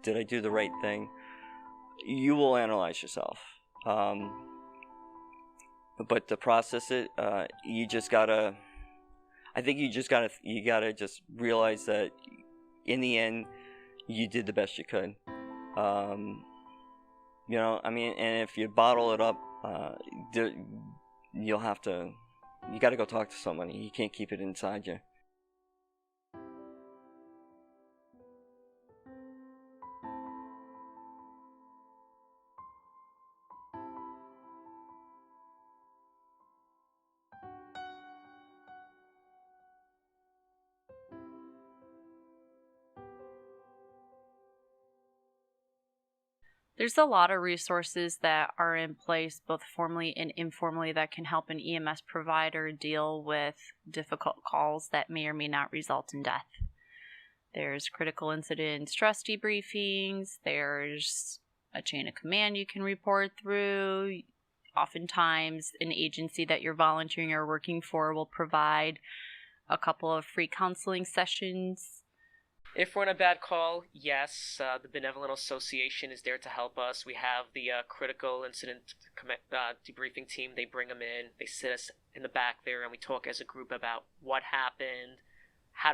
Speaker 4: Did I do the right thing? You will analyze yourself. But to process it, you just gotta. I think you gotta just realize that in the end, you did the best you could. You know, I mean, and if you bottle it up, you gotta go talk to somebody. You can't keep it inside you.
Speaker 3: There's a lot of resources that are in place, both formally and informally, that can help an EMS provider deal with difficult calls that may or may not result in death. There's critical incident stress debriefings, there's a chain of command you can report through. Oftentimes, an agency that you're volunteering or working for will provide a couple of free counseling sessions.
Speaker 11: If we're in a bad call, yes, the Benevolent Association is there to help us. We have the critical incident debriefing team. They bring them in. They sit us in the back there, and we talk as a group about what happened, how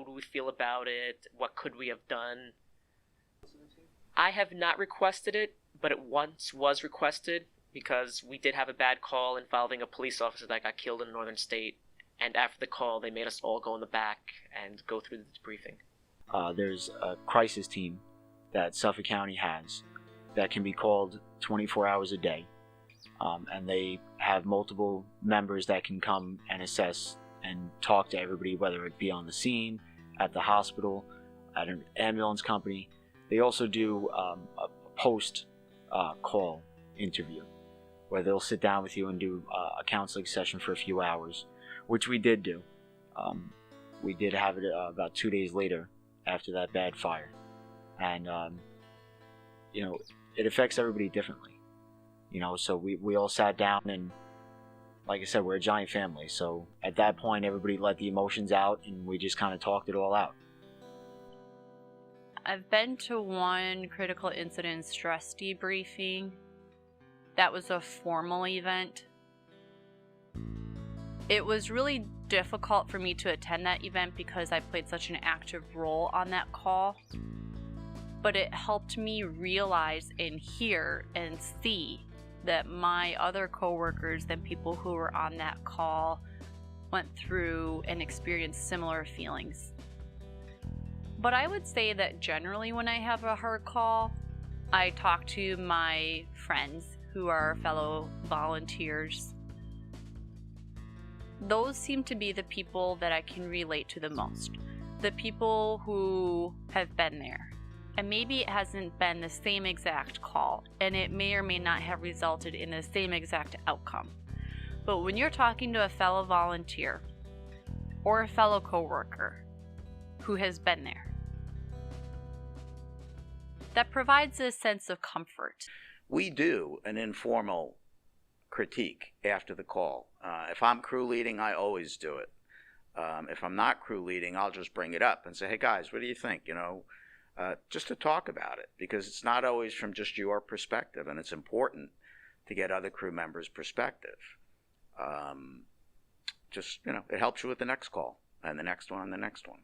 Speaker 11: do we feel about it, what could we have done. I have not requested it, but it once was requested because we did have a bad call involving a police officer that got killed in a northern state. And after the call, they made us all go in the back and go through the debriefing.
Speaker 9: There's a crisis team that Suffolk County has that can be called 24 hours a day. and they have multiple members that can come and assess and talk to everybody, whether it be on the scene, at the hospital, at an ambulance company. They also do a post call interview where they'll sit down with you and do a counseling session for a few hours, which we did do. We did have it about 2 days later after that bad fire. And, you know, it affects everybody differently. You know, so we all sat down, and like I said, we're a giant family. So at that point, everybody let the emotions out, and we just kind of talked it all out.
Speaker 3: I've been to one critical incident stress debriefing. That was a formal event. It was really difficult for me to attend that event because I played such an active role on that call. But it helped me realize and hear and see that my other coworkers and people who were on that call went through and experienced similar feelings. But I would say that generally when I have a hard call, I talk to my friends who are fellow volunteers. Those seem to be the people that I can relate to the most. The people who have been there. And maybe it hasn't been the same exact call, and it may or may not have resulted in the same exact outcome. But when you're talking to a fellow volunteer or a fellow coworker who has been there, that provides a sense of comfort.
Speaker 1: We do an informal critique after the call. If I'm crew leading, I always do it. If I'm not crew leading, I'll just bring it up and say, hey guys, what do you think? You know, just to talk about it, because it's not always from just your perspective, and it's important to get other crew members' perspective. Just, you know, it helps you with the next call, and the next one, and the next one.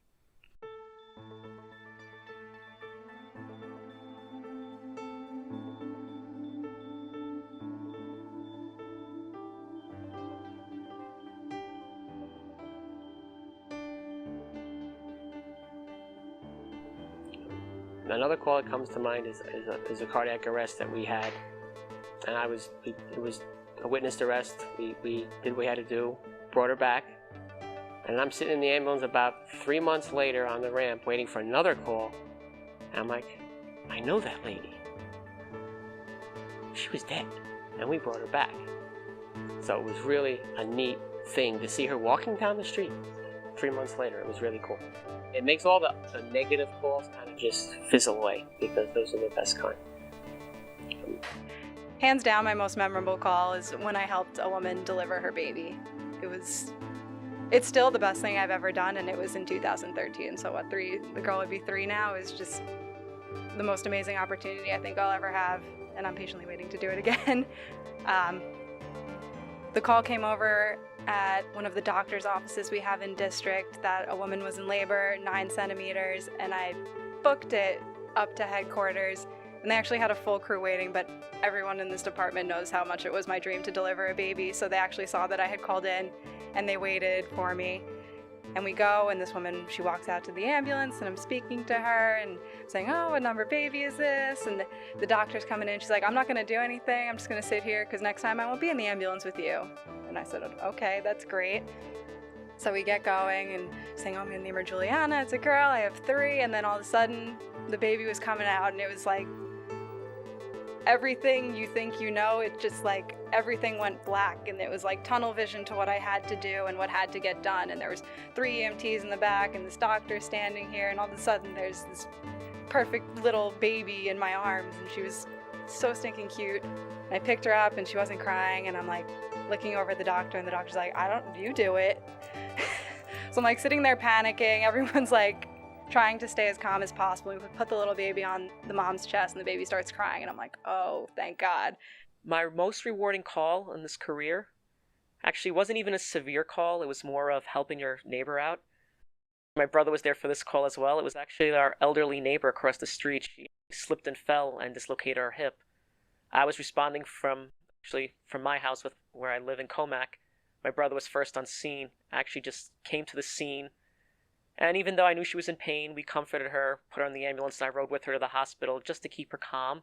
Speaker 7: Another call that comes to mind is a cardiac arrest that we had, and it was a witnessed arrest. We did what we had to do, brought her back, and I'm sitting in the ambulance about 3 months later on the ramp waiting for another call, and I'm like, I know that lady. She was dead, and we brought her back. So it was really a neat thing to see her walking down the street 3 months later. It was really cool. It makes all the negative calls kind of just fizzle away, because those are the best kind.
Speaker 8: Hands down, my most memorable call is when I helped a woman deliver her baby. It's still the best thing I've ever done, and it was in 2013. So the girl would be 3 now. Is just the most amazing opportunity I think I'll ever have, and I'm patiently waiting to do it again. The call came over at one of the doctor's offices we have in district that a woman was in labor, 9 centimeters, and I booked it up to headquarters, and they actually had a full crew waiting, but everyone in this department knows how much it was my dream to deliver a baby, so they actually saw that I had called in, and they waited for me. And we go, and this woman, she walks out to the ambulance, and I'm speaking to her and saying, oh, what number baby is this? And the doctor's coming in, she's like, I'm not gonna do anything, I'm just gonna sit here because next time I won't be in the ambulance with you. And I said, okay, that's great. So we get going and saying, oh, I'm gonna name her Juliana, it's a girl, I have 3, and then all of a sudden the baby was coming out, and it was like everything you think you know, it just like everything went black, and it was like tunnel vision to what I had to do and what had to get done. And there was 3 EMTs in the back and this doctor standing here, and all of a sudden there's this perfect little baby in my arms, and she was so stinking cute. And I picked her up and she wasn't crying, and I'm like looking over at the doctor, and the doctor's like, you do it. So I'm like sitting there panicking, everyone's like trying to stay as calm as possible. We put the little baby on the mom's chest, and the baby starts crying, and I'm like, oh, thank God.
Speaker 11: My most rewarding call in this career actually wasn't even a severe call. It was more of helping your neighbor out. My brother was there for this call as well. It was actually our elderly neighbor across the street. She slipped and fell and dislocated her hip. I was responding from my house where I live in Comac. My brother was first on scene. I actually just came to the scene. And even though I knew she was in pain, we comforted her, put her in the ambulance, and I rode with her to the hospital just to keep her calm.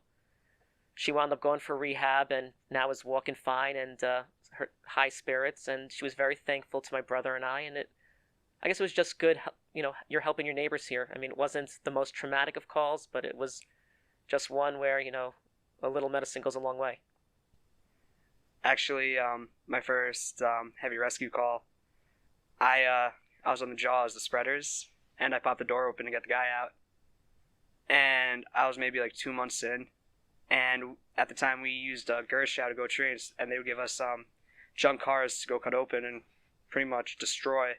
Speaker 11: she wound up going for rehab and now is walking fine and her high spirits, and she was very thankful to my brother and I guess it was just good, you're helping your neighbors here. I mean, it wasn't the most traumatic of calls, but it was just one where, a little medicine goes a long way.
Speaker 6: Actually, my first heavy rescue call, I was on the jaws, the spreaders, and I popped the door open to get the guy out. And I was maybe like 2 months in, and at the time we used Gershow to go trains, and they would give us junk cars to go cut open and pretty much destroy.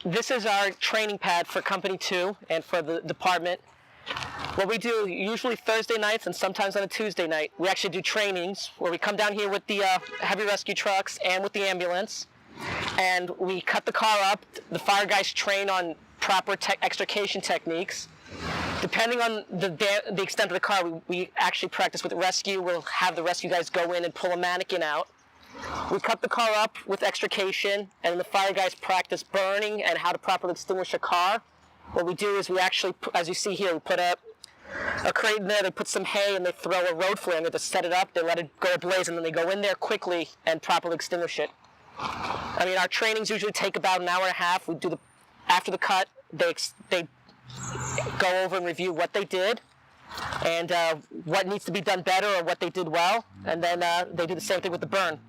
Speaker 5: This is our training pad for Company 2 and for the department. What we do, usually Thursday nights and sometimes on a Tuesday night, we actually do trainings where we come down here with the heavy rescue trucks and with the ambulance, and we cut the car up. The fire guys train on proper extrication techniques. Depending on the extent of the car, we actually practice with rescue. We'll have the rescue guys go in and pull a mannequin out. We cut the car up with extrication, and the fire guys practice burning and how to properly extinguish a car. What we do is we actually, as you see here, we put a crate in there, they put some hay, and they throw a road flanger to set it up. They let it go ablaze, and then they go in there quickly and properly extinguish it. I mean, our trainings usually take about an hour and a half. We do after the cut, they go over and review what they did and what needs to be done better or what they did well, and then they do the same thing with the burn.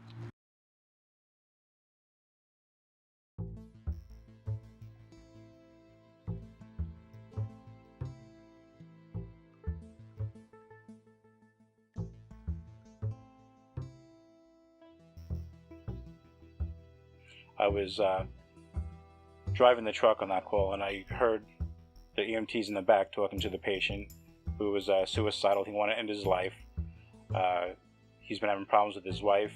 Speaker 10: I was driving the truck on that call, and I heard the EMTs in the back talking to the patient who was suicidal. He wanted to end his life. He's been having problems with his wife.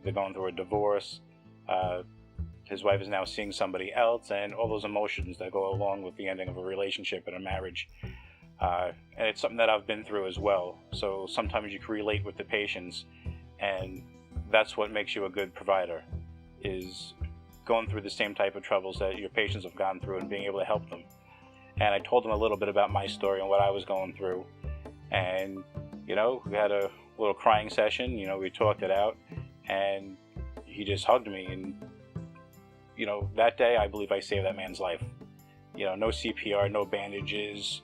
Speaker 10: They're going through a divorce. His wife is now seeing somebody else, and all those emotions that go along with the ending of a relationship and a marriage. And it's something that I've been through as well. So sometimes you can relate with the patients, and that's what makes you a good provider, is going through the same type of troubles that your patients have gone through and being able to help them. And I told him a little bit about my story and what I was going through. And, we had a little crying session, we talked it out, and he just hugged me. And, that day I believe I saved that man's life. No CPR, no bandages,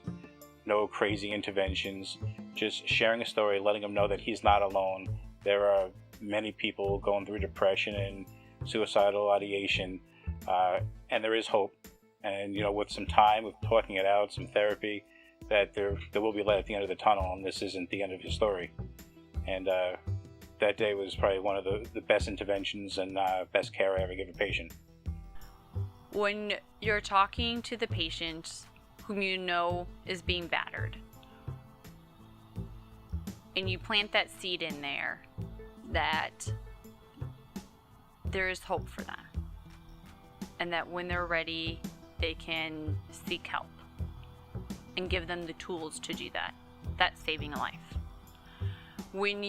Speaker 10: no crazy interventions, just sharing a story, letting him know that he's not alone. There are many people going through depression and suicidal ideation, and there is hope. And with some time, with talking it out, some therapy, that there will be light at the end of the tunnel, and this isn't the end of his story. And that day was probably one of the best interventions and best care I ever gave a patient.
Speaker 3: When you're talking to the patient whom you know is being battered, and you plant that seed in there that there is hope for them, and that when they're ready, they can seek help, and give them the tools to do that. That's saving a life. When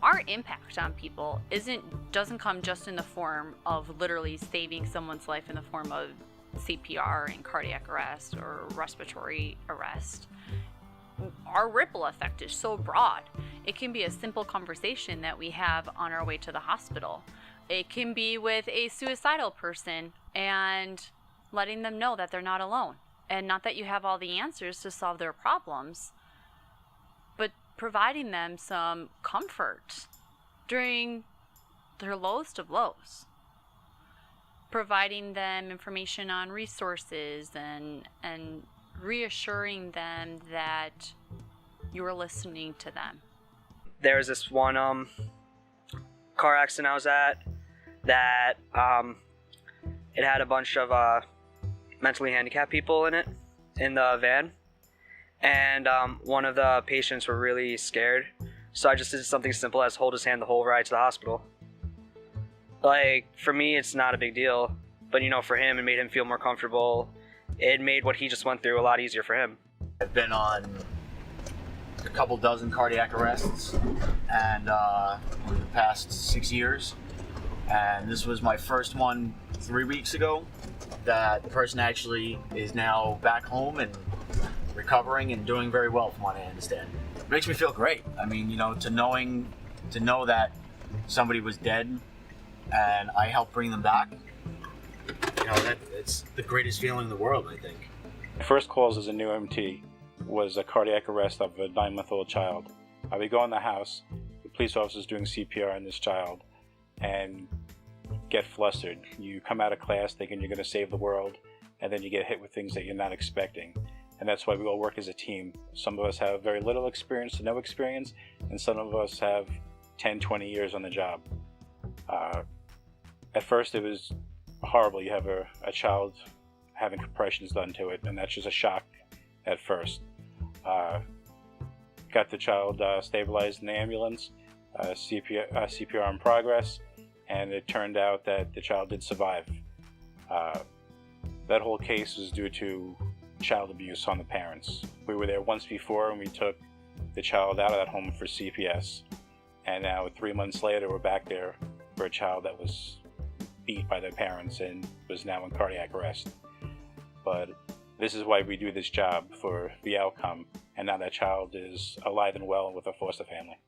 Speaker 3: our impact on people doesn't come just in the form of literally saving someone's life in the form of CPR and cardiac arrest or respiratory arrest. Our ripple effect is so broad. It can be a simple conversation that we have on our way to the hospital. It can be with a suicidal person and letting them know that they're not alone. And not that you have all the answers to solve their problems, but providing them some comfort during their lowest of lows. Providing them information on resources and reassuring them that you're listening to them.
Speaker 6: There's this one car accident I was at that it had a bunch of mentally handicapped people in it, in the van, and one of the patients were really scared, so I just did something simple as hold his hand the whole ride to the hospital. Like, for me it's not a big deal, but for him it made him feel more comfortable. It made what he just went through a lot easier for him.
Speaker 19: I've been on a couple dozen cardiac arrests and over the past 6 years, and this was my first one 3 weeks ago. That the person actually is now back home and recovering and doing very well from what I understand. It makes me feel great. I mean, you know, to know that somebody was dead and I helped bring them back, you know, it's the greatest feeling in the world, I think.
Speaker 10: My first calls as a new MT was a cardiac arrest of a 9-month-old child. I would go in the house, the police officers doing CPR on this child, and get flustered. You come out of class thinking you're going to save the world, and then you get hit with things that you're not expecting. And that's why we all work as a team. Some of us have very little experience to no experience, and some of us have 10, 20 years on the job. At first it was horrible. You have a child having compressions done to it, and that's just a shock at first. Got the child stabilized in the ambulance, CPR in progress, and it turned out that the child did survive. That whole case was due to child abuse on the parents. We were there once before and we took the child out of that home for CPS, and now 3 months later we're back there for a child that was beat by their parents and was now in cardiac arrest. But this is why we do this job, for the outcome, and now that child is alive and well with a foster family.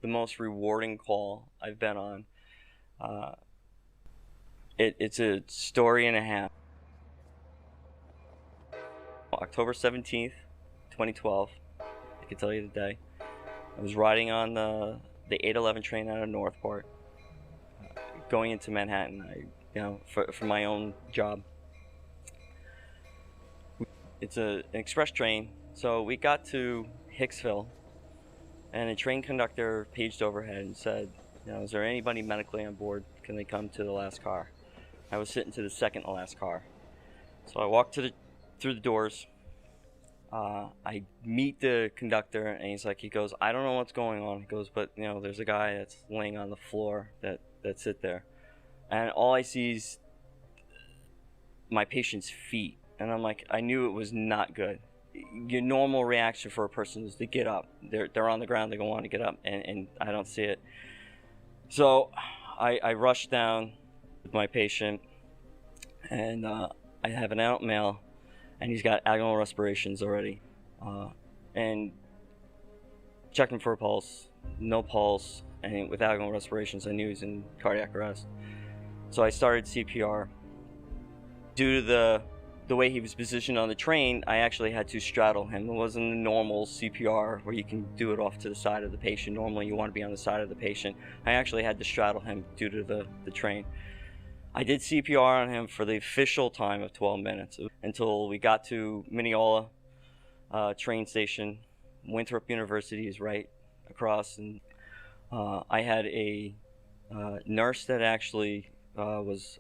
Speaker 4: The most rewarding call I've been on. It's a story and a half. October 17th, 2012, I can tell you the day. I was riding on the 811 train out of Northport, going into Manhattan, for my own job. It's an express train, so we got to Hicksville, and a train conductor paged overhead and said, is there anybody medically on board? Can they come to the last car? I was sitting to the second to last car. So I walked through the doors. I meet the conductor, and he goes, I don't know what's going on. He goes, but there's a guy that's laying on the floor that's sit there. And all I see is my patient's feet. And I'm like, I knew it was not good. Your normal reaction for a person is to get up. They're on the ground, they go on to get up, and I don't see it. So I rush down with my patient, and I have an adult male, and he's got agonal respirations already. And checked him for a pulse, no pulse, and with agonal respirations I knew he was in cardiac arrest. So I started CPR. Due to the way he was positioned on the train, I actually had to straddle him. It wasn't a normal CPR where you can do it off to the side of the patient. Normally you want to be on the side of the patient. I actually had to straddle him due to the train. I did CPR on him for the official time of 12 minutes until we got to Mineola train station. Winthrop University is right across, and I had a nurse that actually was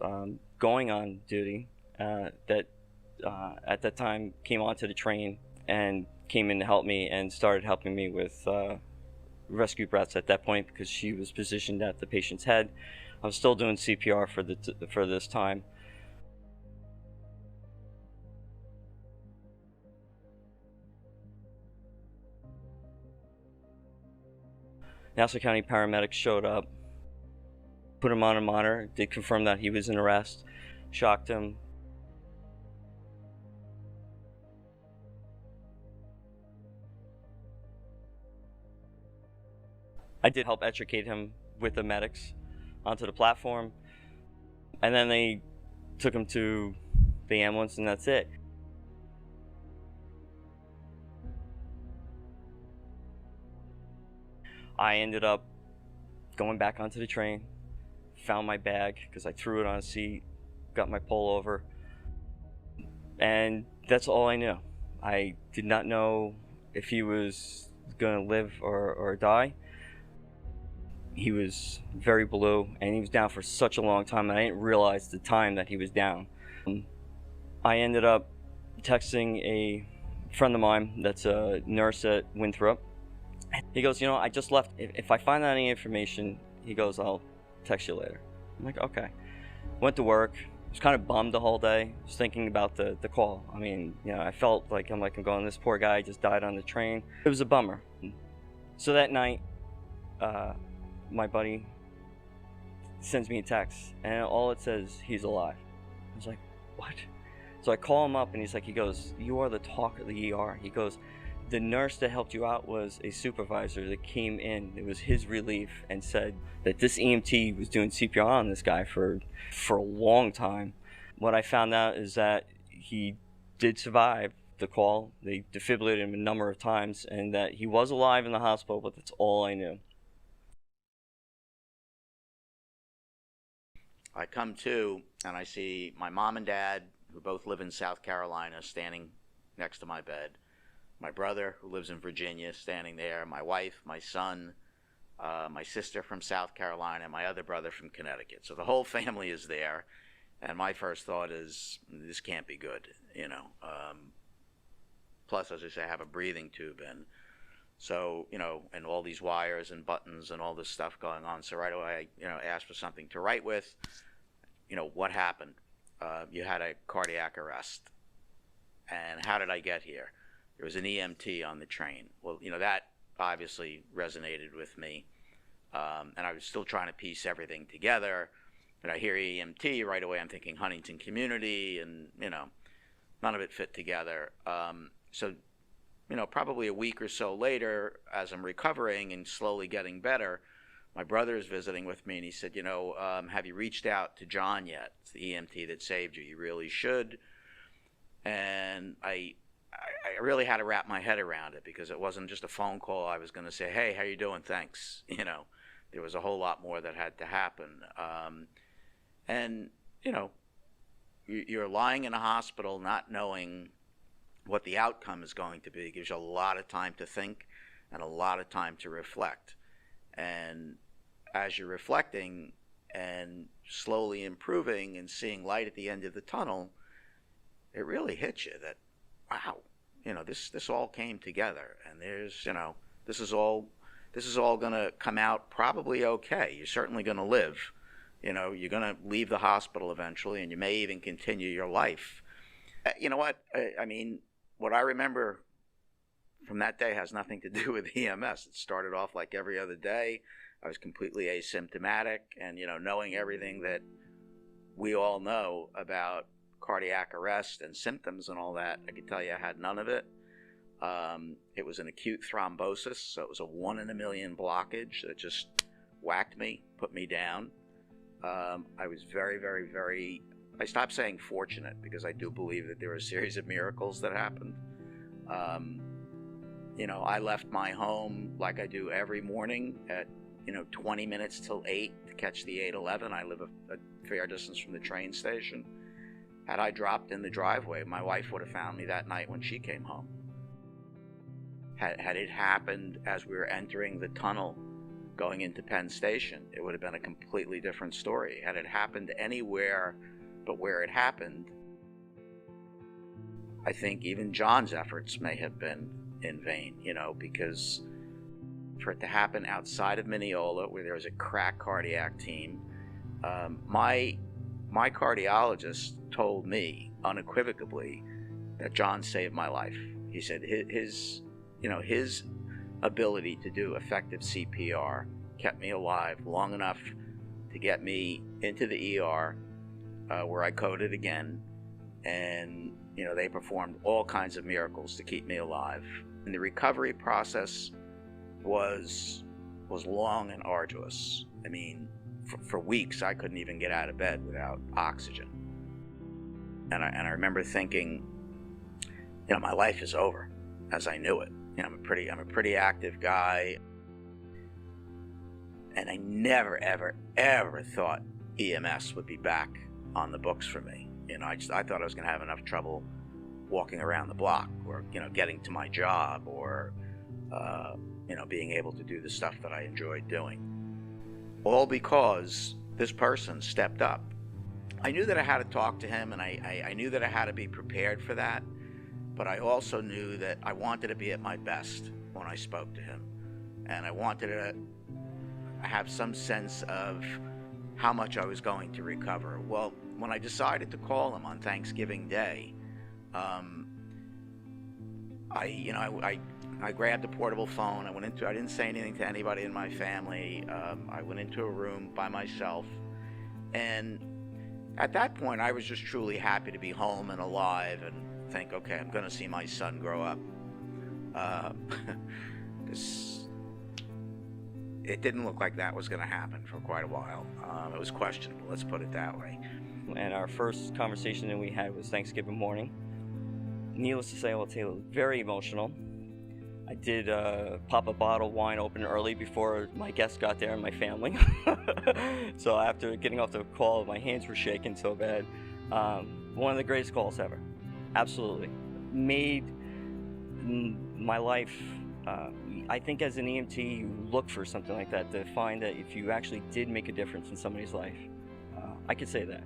Speaker 4: going on duty that at that time came onto the train and came in to help me and started helping me with rescue breaths at that point, because she was positioned at the patient's head. I was still doing CPR for this time. Nassau County paramedics showed up, put him on a monitor, did confirm that he was in arrest, shocked him. I did help extricate him with the medics onto the platform, and then they took him to the ambulance, and that's it. I ended up going back onto the train, found my bag because I threw it on a seat, got my pullover, and that's all I knew. I did not know if he was going to live or die. He was very blue, and he was down for such a long time, and I didn't realize the time that he was down. I ended up texting a friend of mine that's a nurse at Winthrop. He goes, I just left. If I find out any information, he goes, I'll text you later. I'm like, okay. Went to work, was kind of bummed the whole day, just thinking about the call. I mean, you know, I felt like I'm going, this poor guy just died on the train. It was a bummer. So that night, my buddy sends me a text, and all it says, he's alive. I was like, what? So I call him up, and he goes, you are the talk of the ER. He goes, the nurse that helped you out was a supervisor that came in. It was his relief and said that this EMT was doing CPR on this guy for a long time. What I found out is that he did survive the call. They defibrillated him a number of times, and that he was alive in the hospital, but that's all I knew.
Speaker 1: I come to, and I see my mom and dad, who both live in South Carolina, standing next to my bed. My brother, who lives in Virginia, standing there. My wife, my son, my sister from South Carolina, and my other brother from Connecticut. So the whole family is there. And my first thought is, this can't be good, you know. Plus, as I say, I have a breathing tube in. So, you know, and all these wires and buttons and all this stuff going on. So right away, I, you know, asked for something to write with. You know, what happened? You had a cardiac arrest. And how did I get here? There was an EMT on the train. Well, you know, that obviously resonated with me. And I was still trying to piece everything together. And I hear EMT right away, I'm thinking Huntington Community, and, you know, none of it fit together. So, you know, probably a week or so later, as I'm recovering and slowly getting better, my brother is visiting with me, and he said, you know, have you reached out to John yet? It's the EMT that saved you. You really should. And I really had to wrap my head around it, because it wasn't just a phone call. I was going to say, hey, how you doing? Thanks. You know, there was a whole lot more that had to happen. And, you know, you're lying in a hospital not knowing what the outcome is going to be. It gives you a lot of time to think and a lot of time to reflect. And as you're reflecting and slowly improving and seeing light at the end of the tunnel, it really hits you that, wow, you know, this all came together, and there's, you know, this is all going to come out probably okay. You're certainly going to live. You know, you're going to leave the hospital eventually, and you may even continue your life. You know what? I mean, what I remember from that day has nothing to do with EMS. It started off like every other day. I was completely asymptomatic, and, you know, knowing everything that we all know about cardiac arrest and symptoms and all that, I can tell you I had none of it. It was an acute thrombosis, so it was a 1 in a million blockage that just whacked me, put me down. I was very, very, very, I stopped saying fortunate, because I do believe that there were a series of miracles that happened. You know, I left my home like I do every morning at, you know, 20 minutes till 8 to catch the 811. I live a fair distance from the train station. Had I dropped in the driveway, my wife would have found me that night when she came home. Had it happened as we were entering the tunnel going into Penn Station, it would have been a completely different story. Had it happened anywhere but where it happened, I think even John's efforts may have been in vain, you know, because for it to happen outside of Mineola, where there was a crack cardiac team, my cardiologist told me unequivocally that John saved my life. He said his ability to do effective CPR kept me alive long enough to get me into the ER, where I coded again, and, you know, they performed all kinds of miracles to keep me alive. And the recovery process was long and arduous. I mean, for weeks I couldn't even get out of bed without oxygen. And I remember thinking, you know, my life is over as I knew it. You know, I'm a pretty active guy, and I never, ever, ever thought EMS would be back on the books for me. You know, I thought I was going to have enough trouble walking around the block, or, you know, getting to my job, or you know, being able to do the stuff that I enjoyed doing. All because this person stepped up. I knew that I had to talk to him, and I knew that I had to be prepared for that, but I also knew that I wanted to be at my best when I spoke to him. And I wanted to have some sense of how much I was going to recover. Well, when I decided to call him on Thanksgiving Day, I grabbed a portable phone. I didn't say anything to anybody in my family. I went into a room by myself, and at that point, I was just truly happy to be home and alive, and think, okay, I'm going to see my son grow up. It didn't look like that was going to happen for quite a while. It was questionable, let's put it that way.
Speaker 4: And our first conversation that we had was Thanksgiving morning. Needless to say, I will tell you, very emotional. I did pop a bottle of wine open early before my guests got there and my family. So after getting off the call, my hands were shaking so bad. One of the greatest calls ever. Absolutely. Made my life, I think as an EMT, you look for something like that to find that if you actually did make a difference in somebody's life. I could say that.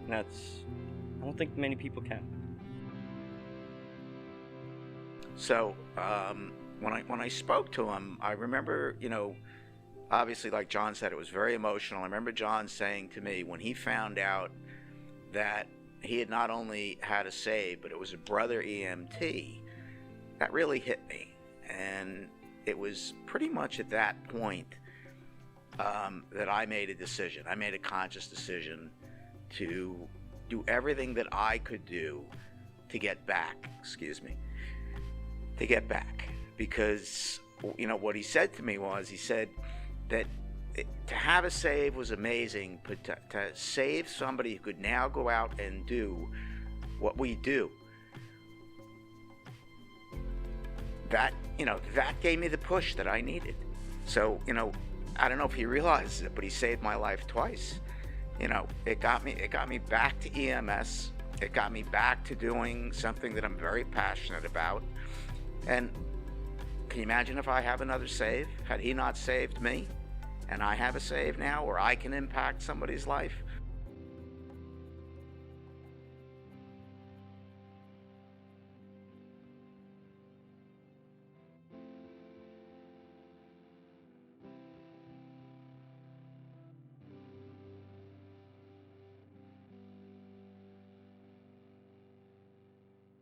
Speaker 4: And I don't think many people can.
Speaker 1: So when I spoke to him, I remember, obviously, like John said, it was very emotional. I remember John saying to me when he found out that he had not only had a save, but it was a brother EMT, that really hit me. And it was pretty much at that point that I made a decision. I made a conscious decision to do everything that I could do to get back, because what he said to me was, he said that to have a save was amazing, but to save somebody who could now go out and do what we do, that gave me the push that I needed. So I don't know if he realizes it, but he saved my life twice. It got me back to EMS. It got me back to doing something that I'm very passionate about. And can you imagine if I have another save? Had he not saved me, and I have a save now where I can impact somebody's life?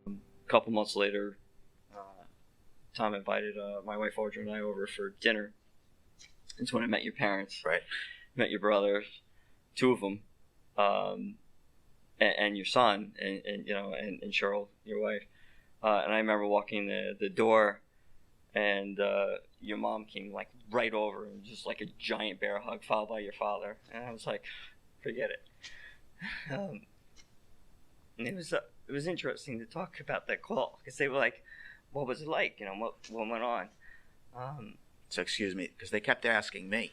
Speaker 4: A couple months later, Tom invited my wife Audrey and I over for dinner. It's when I met your parents.
Speaker 1: Right.
Speaker 4: Met your brothers, two of them, and your son, and Cheryl, your wife. And I remember walking the door, and your mom came like right over and just like a giant bear hug, followed by your father. And I was like, forget it. And it was interesting to talk about that call, because they were like, what was it like? What went on?
Speaker 1: So excuse me, because they kept asking me.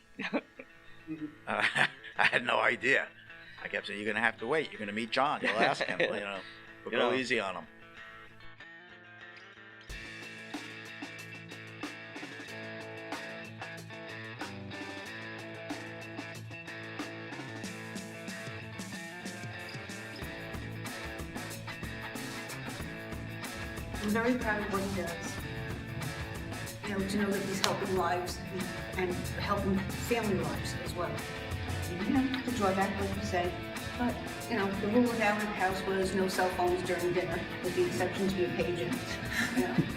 Speaker 1: I had no idea. I kept saying, you're going to have to wait. You're going to meet John. You'll ask him. We'll go easy on him.
Speaker 20: I'm very proud of what he does. To know that he's helping lives and helping family lives as well. The drawback, like you said, but the rule of our house was no cell phones during dinner, with the exception to your pager.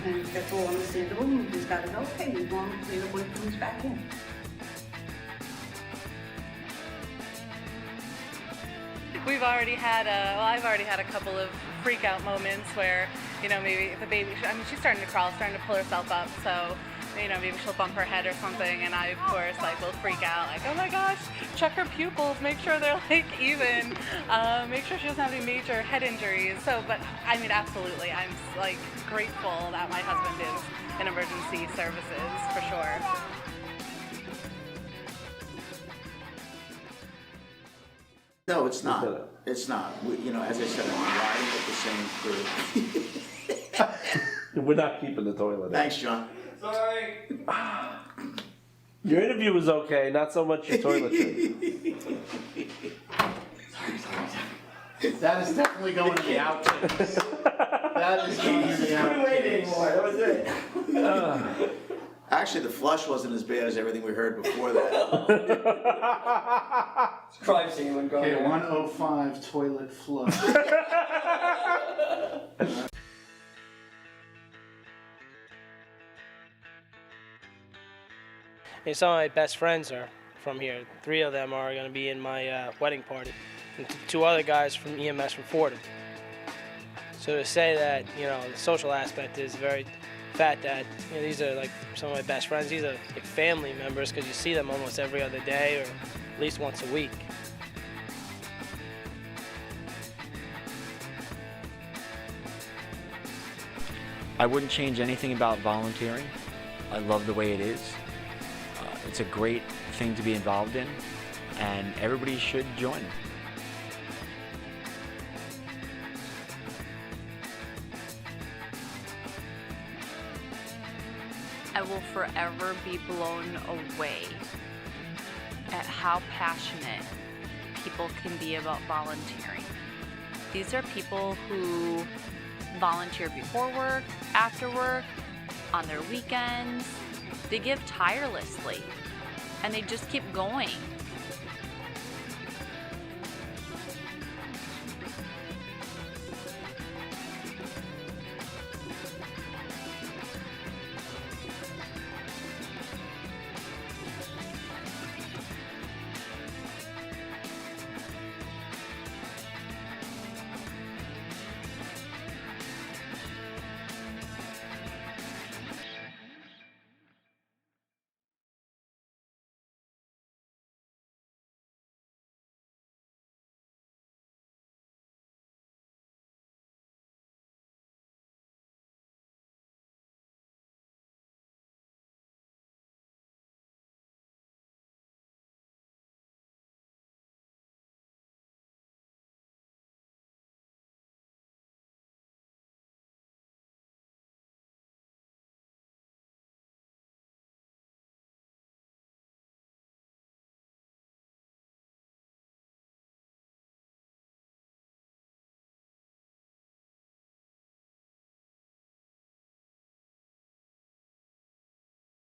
Speaker 20: And that's all understandable. We just got to go, okay, we want to clean up when it comes back in.
Speaker 21: I've already had a couple of freak out moments where, maybe the baby, she's starting to crawl, starting to pull herself up, so, maybe she'll bump her head or something, and I, of course, will freak out, oh my gosh, check her pupils, make sure they're, even, make sure she doesn't have any major head injuries, so, but, absolutely, I'm, grateful that my husband is in emergency services, for sure.
Speaker 1: No, it's not. It's not. As I said, I'm riding with the same crew.
Speaker 22: We're not keeping the toilet.
Speaker 1: Thanks, John.
Speaker 22: Sorry. Your interview was okay, not so much your toiletry.
Speaker 12: That is definitely going to the outtakes. That is going to the outtakes.
Speaker 22: That was it.
Speaker 2: Actually, the flush wasn't as bad as everything we heard before that.
Speaker 7: Crime scene would go.
Speaker 13: Okay, 105 toilet flush.
Speaker 5: And some of my best friends are from here. 3 of them are going to be in my wedding party. And 2 other guys from EMS from Fordham. So to say that, you know, the social aspect is very fat, that, you know, these are like some of my best friends. These are like family members because you see them almost every other day or at least once a week.
Speaker 9: I wouldn't change anything about volunteering. I love the way it is. It's a great thing to be involved in, and everybody should join.
Speaker 3: I will forever be blown away at how passionate people can be about volunteering. These are people who volunteer before work, after work, on their weekends. They give tirelessly, and they just keep going.